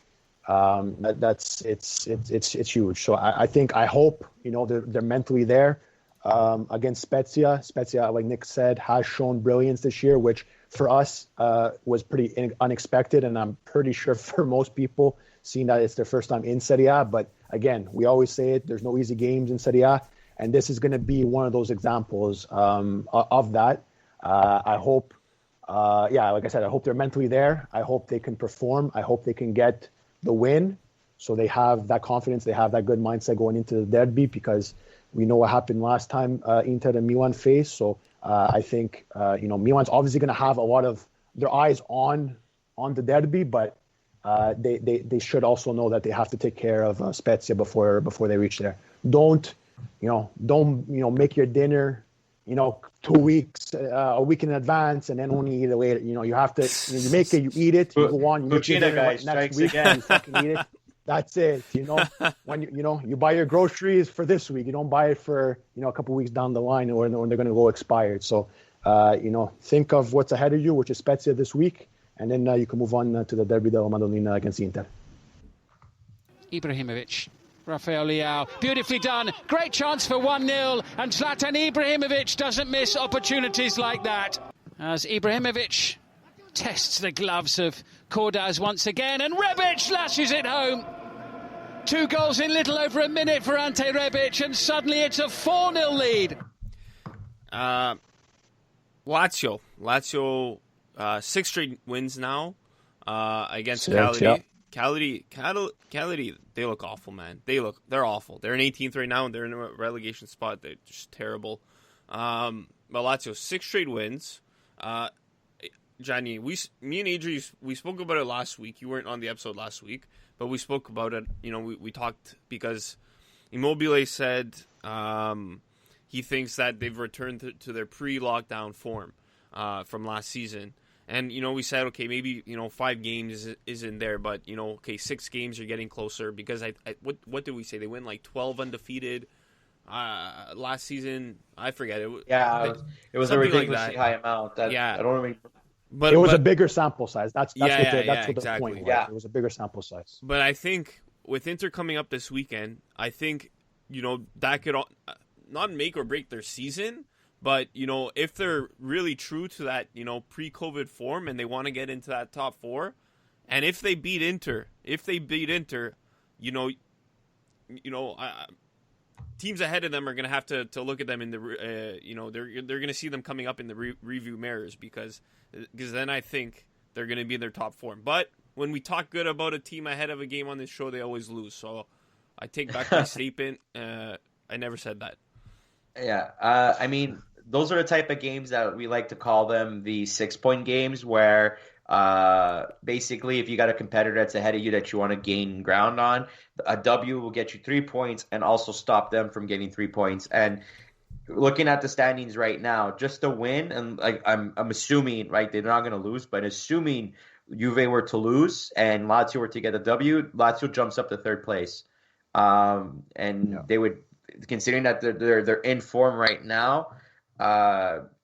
It's huge. So I hope they're mentally there. against Spezia. Spezia, like Nick said, has shown brilliance this year, which for us was pretty unexpected, and I'm pretty sure for most people, seeing that it's their first time in Serie A. But again, we always say it, there's no easy games in Serie A, and this is going to be one of those examples of that. I hope, like I said, I hope they're mentally there. I hope they can perform. I hope they can get the win, so they have that confidence, they have that good mindset going into the derby, because we know what happened last time Inter and Milan faced. So I think Milan's obviously going to have a lot of their eyes on the derby, but they should also know that they have to take care of Spezia before they reach there. Don't make your dinner 2 weeks, a week in advance, and then only eat it later. You have to, you make it, you eat it, you go on, you make your dinner next week, and you fucking eat it. That's it. When you buy your groceries for this week, you don't buy it for a couple weeks down the line, or when they're going to go expired. So think of what's ahead of you, which is Spezia this week, and then you can move on to the Derby della Madonnina against Inter. Ibrahimovic, Rafael Leao, beautifully done, great chance for 1-0, and Zlatan Ibrahimovic doesn't miss opportunities like that, as Ibrahimovic tests the gloves of Cordaz once again, and Rebic lashes it home. 2 goals in little over a minute for Ante Rebic, and suddenly it's a 4-0 lead. Lazio, 6 straight wins now against Cagliari. Cagliari, they look awful, man. They're awful. They're in 18th right now, and they're in a relegation spot. They're just terrible. But Lazio, 6 straight wins. Gianni, me and Adri, we spoke about it last week. You weren't on the episode last week, but we spoke about it. We talked because Immobile said he thinks that they've returned to their pre-lockdown form from last season. And, we said, okay, maybe, 5 games isn't there, but, 6 games you're getting closer, because what did we say? They went like 12 undefeated last season. I forget. It was a ridiculously high amount. I don't remember. But it was a bigger sample size. That's what exactly. the point was. Yeah. It was a bigger sample size. But I think with Inter coming up this weekend, I think, that could not make or break their season. But, if they're really true to that, pre-COVID form, and they want to get into that top 4, and if they beat Inter, teams ahead of them are going to have to look at them in the, they're going to see them coming up in the review mirrors, because then I think they're going to be in their top form. But when we talk good about a team ahead of a game on this show, they always lose. So I take back my statement. I never said that. Yeah, those are the type of games that we like to call them the 6-point games, where basically if you got a competitor that's ahead of you that you want to gain ground on, a W will get you 3 points and also stop them from getting 3 points. And looking at the standings right now, just a win, and I'm assuming, right, they're not going to lose, but assuming Juve were to lose and Lazio were to get a W, Lazio jumps up to 3rd place. They would, considering that they're in form right now,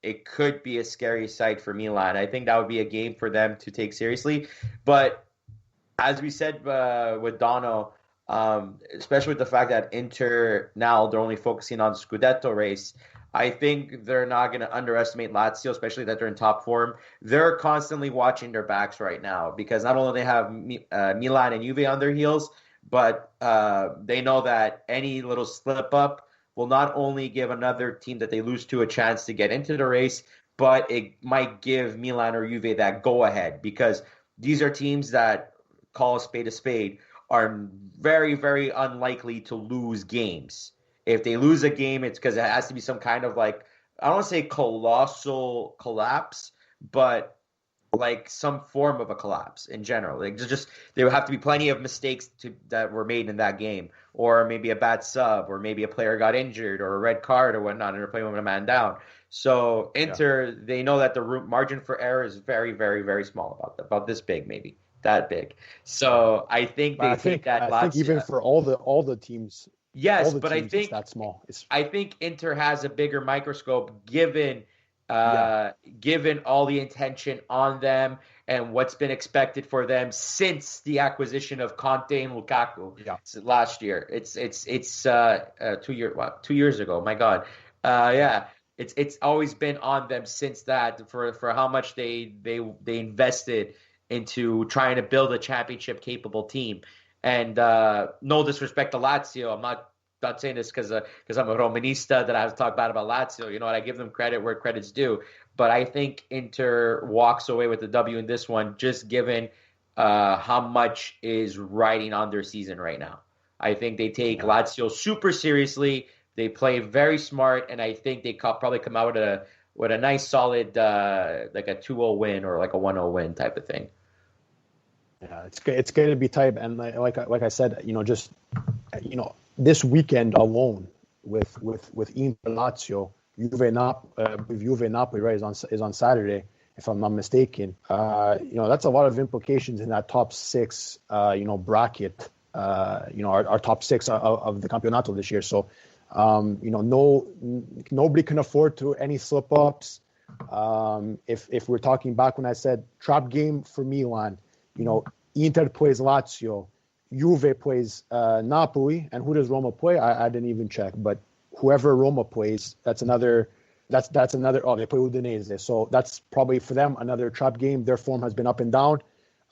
it could be a scary sight for Milan. I think that would be a game for them to take seriously. But as we said with Donno, especially with the fact that Inter now they're only focusing on the Scudetto race, I think they're not going to underestimate Lazio, especially that they're in top form. They're constantly watching their backs right now, because not only they have Milan and Juve on their heels, but they know that any little slip up will not only give another team that they lose to a chance to get into the race, but it might give Milan or Juve that go-ahead, because these are teams that, call a spade, are very, very unlikely to lose games. If they lose a game, it's because it has to be some kind of I don't want to say colossal collapse, but like some form of a collapse in general. There would have to be plenty of mistakes that were made in that game, or maybe a bad sub, or maybe a player got injured, or a red card or whatnot, and they're playing with a man down. So Inter, they know that the margin for error is very, very, very small, about this big, maybe that big. So I think I think even for all the teams. Yes, but I think that's small. I think Inter has a bigger microscope given all the attention on them and what's been expected for them since the acquisition of Conte and Lukaku last year. It's 2 years ago. My God, Yeah, it's always been on them since that for how much they invested into trying to build a championship capable team. And no disrespect to Lazio, I'm not saying this because I'm a Romanista that I have to talk bad about Lazio. You know what? I give them credit where credit's due. But I think Inter walks away with the W in this one, just given how much is riding on their season right now. I think they take Lazio super seriously. They play very smart, and I think they probably come out with a nice solid like a 2-0 win or like a 1-0 win type of thing. Yeah, it's going to be tight, and like I said, just this weekend alone with Inter, Lazio, Juve Napoli, right, is on Saturday, if I'm not mistaken. That's a lot of implications in that top six, bracket. Our top six of the Campionato this year. So, nobody can afford to any slip ups. If we're talking back when I said trap game for Milan, Inter plays Lazio, Juve plays Napoli, and who does Roma play? I didn't even check, but whoever Roma plays, that's another. Oh, they play Udinese, so that's probably for them another trap game. Their form has been up and down.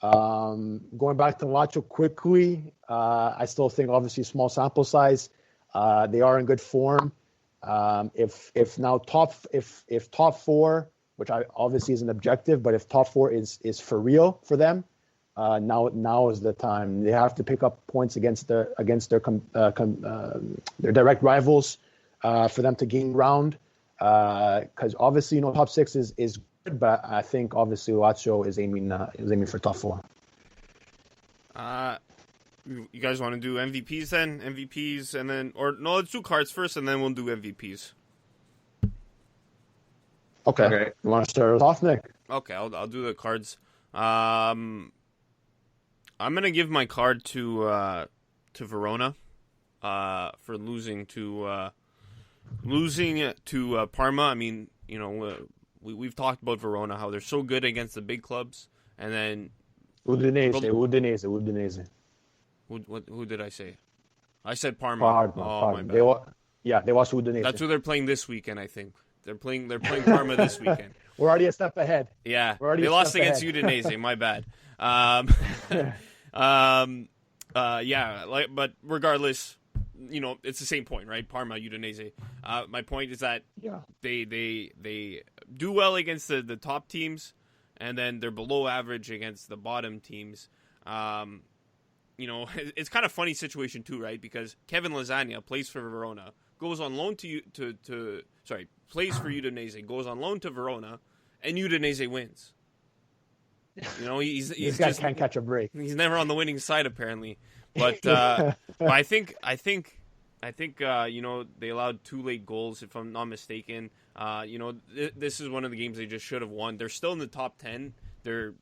Going back to Lazio quickly, I still think obviously small sample size. They are in good form. If top four, which obviously is an objective, but if top four is for real for them, now is the time. They have to pick up points against their direct rivals for them to gain ground. Because obviously, top six is good, but I think obviously Lazio is aiming for top four. You guys want to do MVPs then? MVPs and then, or no, let's do cards first and then we'll do MVPs. Okay. You want to start us off, Nick? Okay, I'll do the cards. I'm gonna give my card to Verona for losing to Parma. I mean, we've talked about Verona, how they're so good against the big clubs, and then Udinese. Who did I say? I said Parma. My bad. They lost Udinese. That's who they're playing this weekend, I think. They're playing Parma this weekend. We're already a step ahead. Yeah, they lost against Udinese. My bad. But regardless, it's the same point, right? Parma, Udinese. My point is that they do well against the top teams, and then they're below average against the bottom teams. It's kind of funny situation too, right? Because Kevin Lasagna plays for Verona, goes on loan plays for Udinese, goes on loan to Verona, and Udinese wins. He's this guy can't catch a break. He's never on the winning side apparently. But but I think they allowed 2 late goals, if I'm not mistaken. This is one of the games they just should have won. They're still in the top 10. They're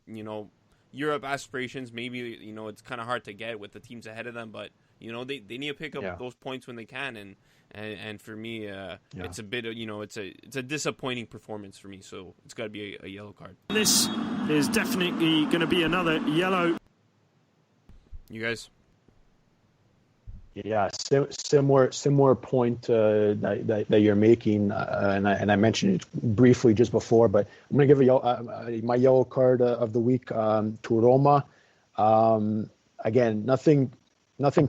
Europe aspirations. Maybe it's kind of hard to get with the teams ahead of them, but they need to pick up those points when they can. And for me, it's a bit of it's a disappointing performance for me. So it's got to be a yellow card. This is definitely going to be another yellow. You guys. Yeah, similar point that you're making, and I mentioned it briefly just before, but I'm going to give my yellow card of the week to Roma. Again, nothing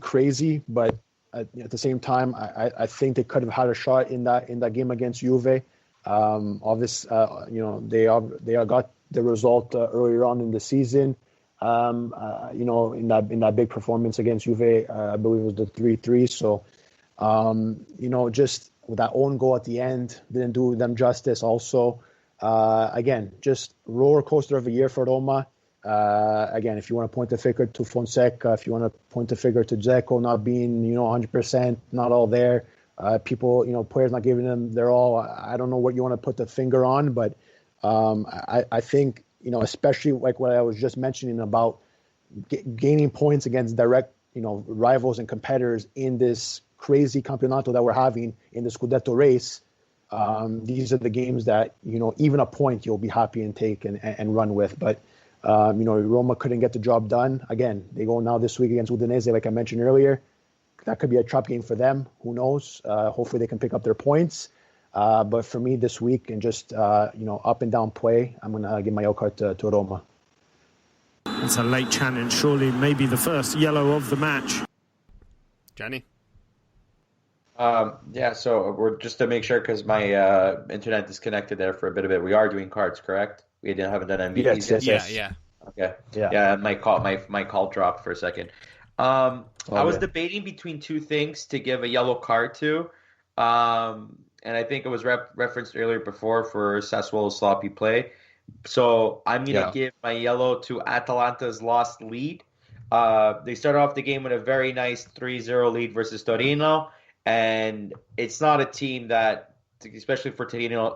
crazy, but at the same time, I think they could have had a shot in that game against Juve. Obviously, they got the result earlier on in the season. In that big performance against Juve, I believe it was the 3-3. So, just with that own goal at the end, didn't do them justice. Also, again, just roller coaster of a year for Roma. Again, if you want to point the finger to Fonseca, if you want to point the finger to Dzeko not being, 100%, not all there, people, players not giving them their all. I don't know what you want to put the finger on, but I think, especially like what I was just mentioning about gaining points against direct, rivals and competitors in this crazy Campionato that we're having in the Scudetto race. These are the games that, even a point you'll be happy and take and run with. But, Roma couldn't get the job done. Again, they go now this week against Udinese, like I mentioned earlier. That could be a trap game for them. Who knows? Hopefully they can pick up their points. But for me this week and just up and down play, I'm gonna give my yellow card to Roma. It's a late challenge, surely maybe the first yellow of the match. Gianni? So we're just to make sure, because my internet disconnected there for a bit of it. We are doing cards, correct? We haven't done MVPs yet. Yes. Yeah. Okay. Yeah. My call dropped for a second. I was debating between two things to give a yellow card to, and I think it was referenced earlier before for Sassuolo's sloppy play. So I'm gonna give my yellow to Atalanta's lost lead. They started off the game with a very nice 3-0 lead versus Torino. And it's not a team that, especially for Torino,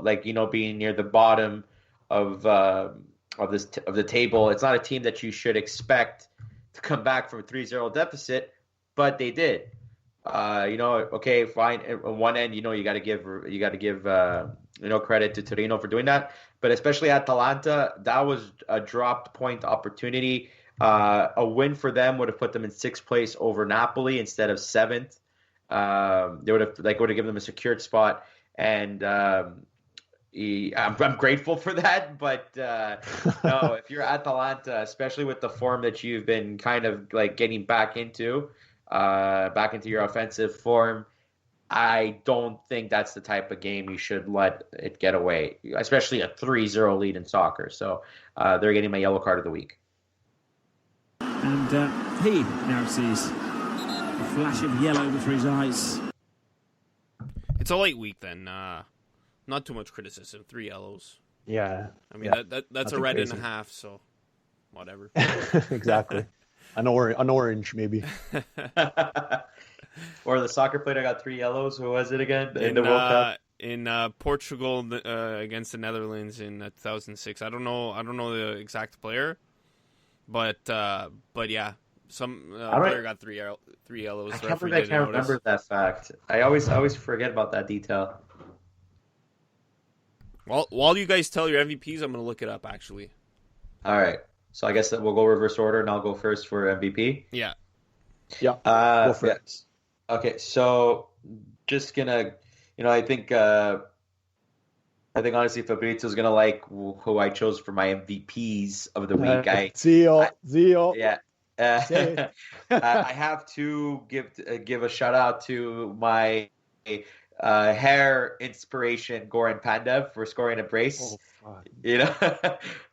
being near the bottom of the table, it's not a team that you should expect to come back from a 3-0 deficit, but they did. Okay, fine. On one end, you got to give credit to Torino for doing that, but especially Atalanta, that was a dropped point opportunity. A win for them would have put them in 6th place over Napoli instead of 7th. They would have given them a secured spot, and I'm grateful for that. But no, if you're Atalanta, especially with the form that you've been kind of getting back into your offensive form, I don't think that's the type of game you should let it get away, especially a 3-0 lead in soccer. So they're getting my yellow card of the week. And he now sees a flash of yellow before his eyes. It's a late week then. Not too much criticism. 3 yellows. Yeah. I mean, that's a red crazy. And a half, so whatever. Exactly. An orange, maybe. Or the soccer player got 3 yellows. Who was it again? In the World Cup? In Portugal against the Netherlands in 2006. I don't know the exact player, but yeah. Some player got 3 yellows. I can't remember that fact. I always forget about that detail. Well, while you guys tell your MVPs, I'm going to look it up, actually. All right. So I guess that we'll go reverse order, and I'll go first for MVP. Yeah. Yeah. Go for it. Okay. So just gonna, I think honestly Fabrizio's gonna like who I chose for my MVPs of the week. Zio. Yeah. I have to give a shout out to my hair inspiration Goran Pandev for scoring a brace. Oh,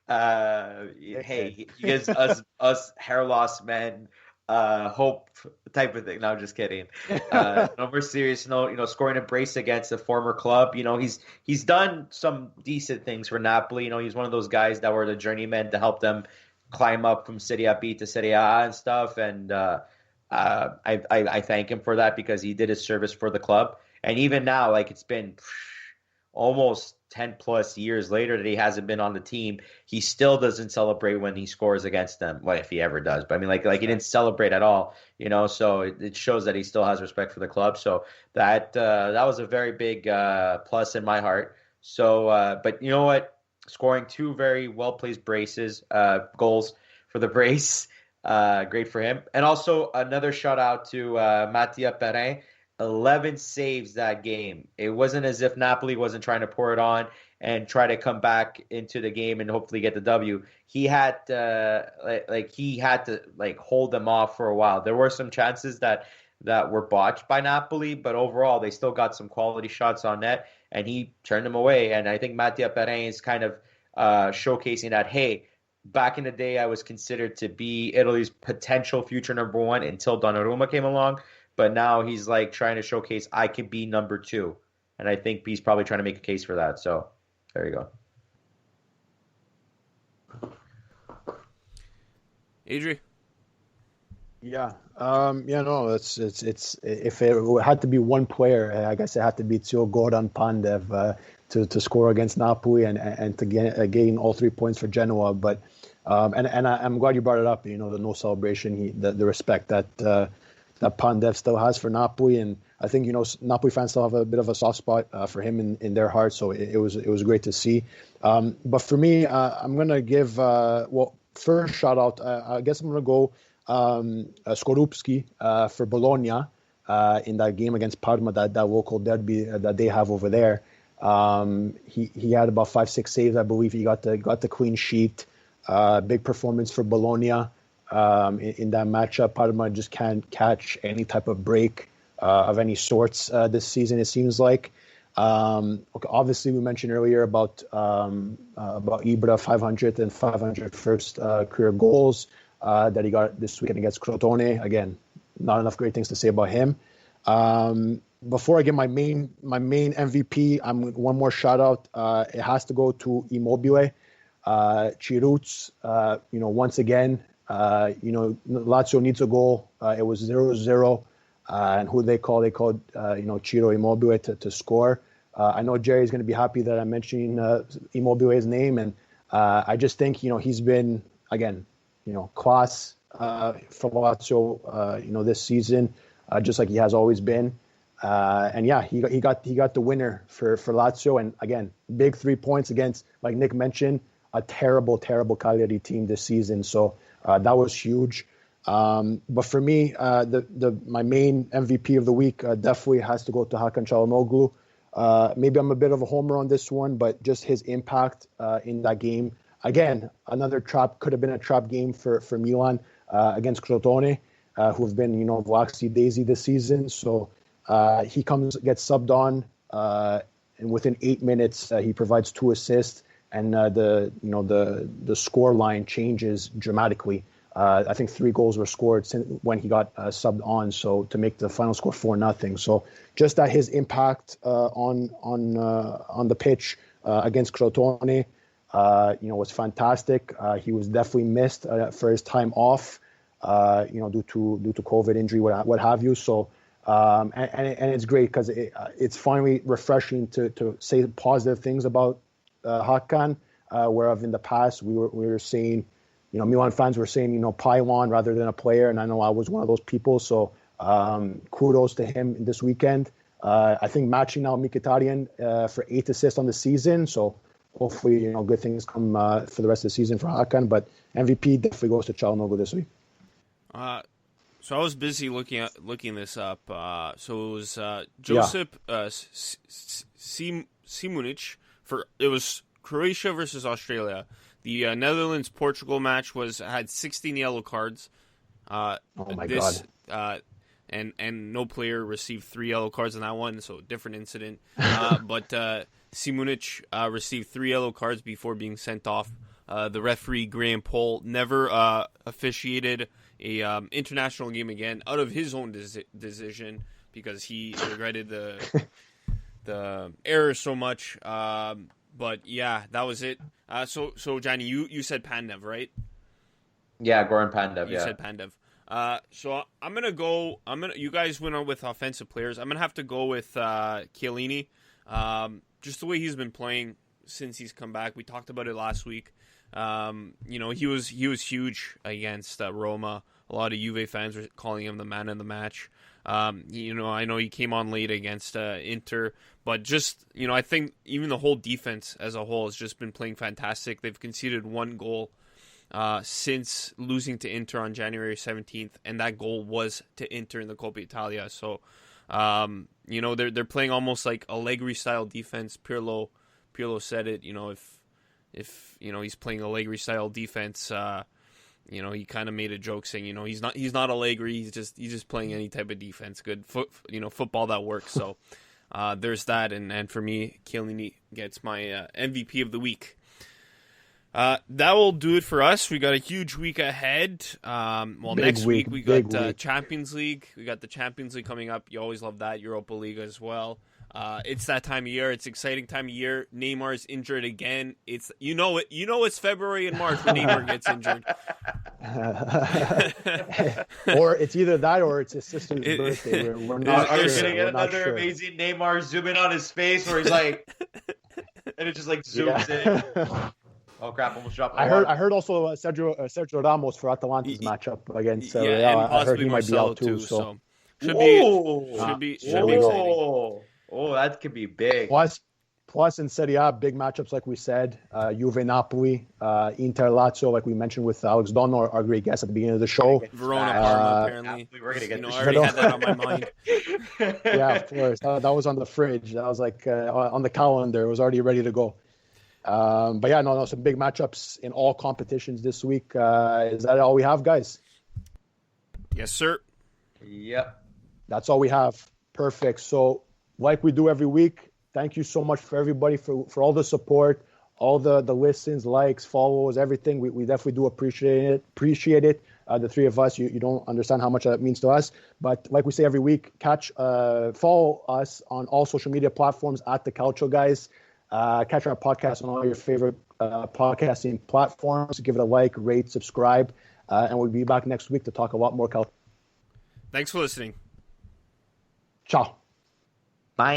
Hey, he gives us hair loss men hope type of thing. No, I'm just kidding. No, more serious note, scoring a brace against a former club. He's done some decent things for Napoli. He's one of those guys that were the journeymen to help them climb up from Serie B to Serie A and stuff. And I thank him for that because he did his service for the club. And even now, it's been almost 10 plus years later that he hasn't been on the team, he still doesn't celebrate when he scores against them. Well, if he ever does, but I mean, he didn't celebrate at all, so it shows that he still has respect for the club. So that was a very big plus in my heart. So, but you know what? Scoring 2 very well-placed goals for the brace. Great for him. And also another shout out to Mattia Perrin. 11 saves that game. It wasn't as if Napoli wasn't trying to pour it on and try to come back into the game and hopefully get the W. He had to hold them off for a while. There were some chances that were botched by Napoli, but overall they still got some quality shots on net and he turned them away. And I think Mattia Perrin is kind of showcasing that, hey, back in the day I was considered to be Italy's potential future number 1 until Donnarumma came along. But now he's trying to showcase I could be number 2. And I think he's probably trying to make a case for that. So there you go. Adri? Yeah. It's if it had to be one player, I guess it had to be Goran Pandev to score against Napoli and to gain all 3 points for Genoa. But and I'm glad you brought it up. The no celebration, the respect that Pandev still has for Napoli, and I think Napoli fans still have a bit of a soft spot for him in their hearts. So it was great to see. But for me, I'm gonna give first shout out. I guess I'm gonna go Skorupski for Bologna in that game against Parma, that local derby that they have over there. He had about 5-6 saves, I believe. He got the clean sheet. Big performance for Bologna in that matchup. Parma just can't catch any type of break of any sorts this season, it seems like. Okay, obviously, we mentioned earlier about Ibra 500 and 500 first career goals that he got this weekend against Crotone. Again, not enough great things to say about him. Before I get my main MVP, one more shout out. It has to go to Immobile, Chiruz. Once again, Lazio needs a goal. It was 0-0. And who they called Ciro Immobile to score. I know Jerry's going to be happy that I'm mentioning Immobile's name, and I just think he's been again class for Lazio this season, just like he has always been. And yeah, he got the winner for Lazio, and again, big 3 points against, like Nick mentioned, a terrible Cagliari team this season. So that was huge. But for me, my main MVP of the week definitely has to go to Hakan Çalhanoğlu. Maybe I'm a bit of a homer on this one, but just his impact in that game. Again, another could have been a trap game for Milan against Crotone, who've been Vlaxi Daisy this season. So he gets subbed on, and within 8 minutes he provides 2 assists, and the score line changes dramatically. I think 3 goals were scored when he got subbed on, so to make the final score 4-0. So just that his impact on the pitch against Crotone, was fantastic. He was definitely missed for his time off, due to COVID injury, what have you. So and it's great because it's finally refreshing to say positive things about Hakan, whereas in the past we were saying. Milan fans were saying, pylon rather than a player, and I know I was one of those people. So kudos to him this weekend. I think matching now Mkhitaryan for 8 assists on the season. So hopefully, good things come for the rest of the season for Hakan. But MVP definitely goes to Çalhanoğlu this week. So I was busy looking this up. So it was Josip Simunic it was Croatia versus Australia. The Netherlands-Portugal match had 16 yellow cards. Oh my God! And no player received 3 yellow cards in that one, so different incident. But Simunic received 3 yellow cards before being sent off. The referee Graham Poll never officiated a international game again out of his own decision because he regretted the error so much. But yeah, that was it. So Gianni, you said Pandev, right? Yeah, Goran Pandev. You said Pandev. So I'm gonna go. You guys went on with offensive players. I'm gonna have to go with Chiellini. Just the way he's been playing since he's come back. We talked about it last week. He was huge against Roma. A lot of Juve fans were calling him the man of the match. I know he came on late against Inter, but just, I think even the whole defense as a whole has just been playing fantastic. They've conceded 1 goal since losing to Inter on January 17th, and that goal was to Inter in the Coppa Italia. So, they're playing almost like Allegri-style defense. Pirlo said it, if he's playing Allegri style defense, he kind of made a joke saying, he's not Allegri, he's just playing any type of defense, good football that works. So there's that, and for me, Chiellini gets my MVP of the week. That will do it for us. We got a huge week ahead. Next week we got Champions League. We got the Champions League coming up. You always love that. Europa League as well. It's that time of year. It's exciting time of year. Neymar's injured again. It's it's February and March when Neymar gets injured. Or it's either that or it's his sister's birthday. We're not Are sure. you gonna get We're not another sure. amazing Neymar zoom in on his face where he's like, and it just like zooms in. Oh crap! Almost dropped. I heard also Sergio Ramos for Atalanta's matchup against Real. I heard he might be out too. So. Should be. Oh, that could be big. Well, Plus in Serie A, big matchups like we said, Juve Napoli, Inter Lazio, like we mentioned with Alex Donno, our great guest at the beginning of the show. Verona Parma, apparently. We're gonna get I already had that on my mind. Yeah, of course. That was on the fridge. That was like on the calendar. It was already ready to go. But yeah, no, some big matchups in all competitions this week. Is that all we have, guys? Yes, sir. Yep. That's all we have. Perfect. So like we do every week, thank you so much for everybody for all the support, all the listens, likes, follows, everything. We definitely do appreciate it. The three of us, you don't understand how much that means to us. But like we say every week, follow us on all social media platforms at the Calcio Guys. Catch our podcast on all your favorite podcasting platforms. Give it a like, rate, subscribe, and we'll be back next week to talk a lot more Calcio. Thanks for listening. Ciao. Bye.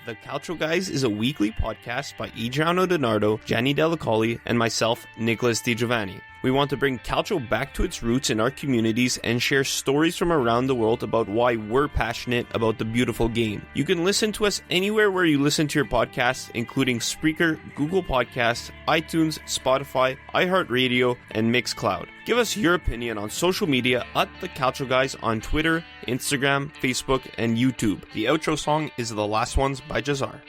The Calcio Guys is a weekly podcast by Adreano Donardo, Gianni Dellacoli, and myself, Nicholas DiGiovanni. We want to bring Calcio back to its roots in our communities and share stories from around the world about why we're passionate about the beautiful game. You can listen to us anywhere where you listen to your podcasts, including Spreaker, Google Podcasts, iTunes, Spotify, iHeart Radio, and Mixcloud. Give us your opinion on social media at The Calcio Guys on Twitter, Instagram, Facebook, and YouTube. The outro song is The Last Ones by Jazar.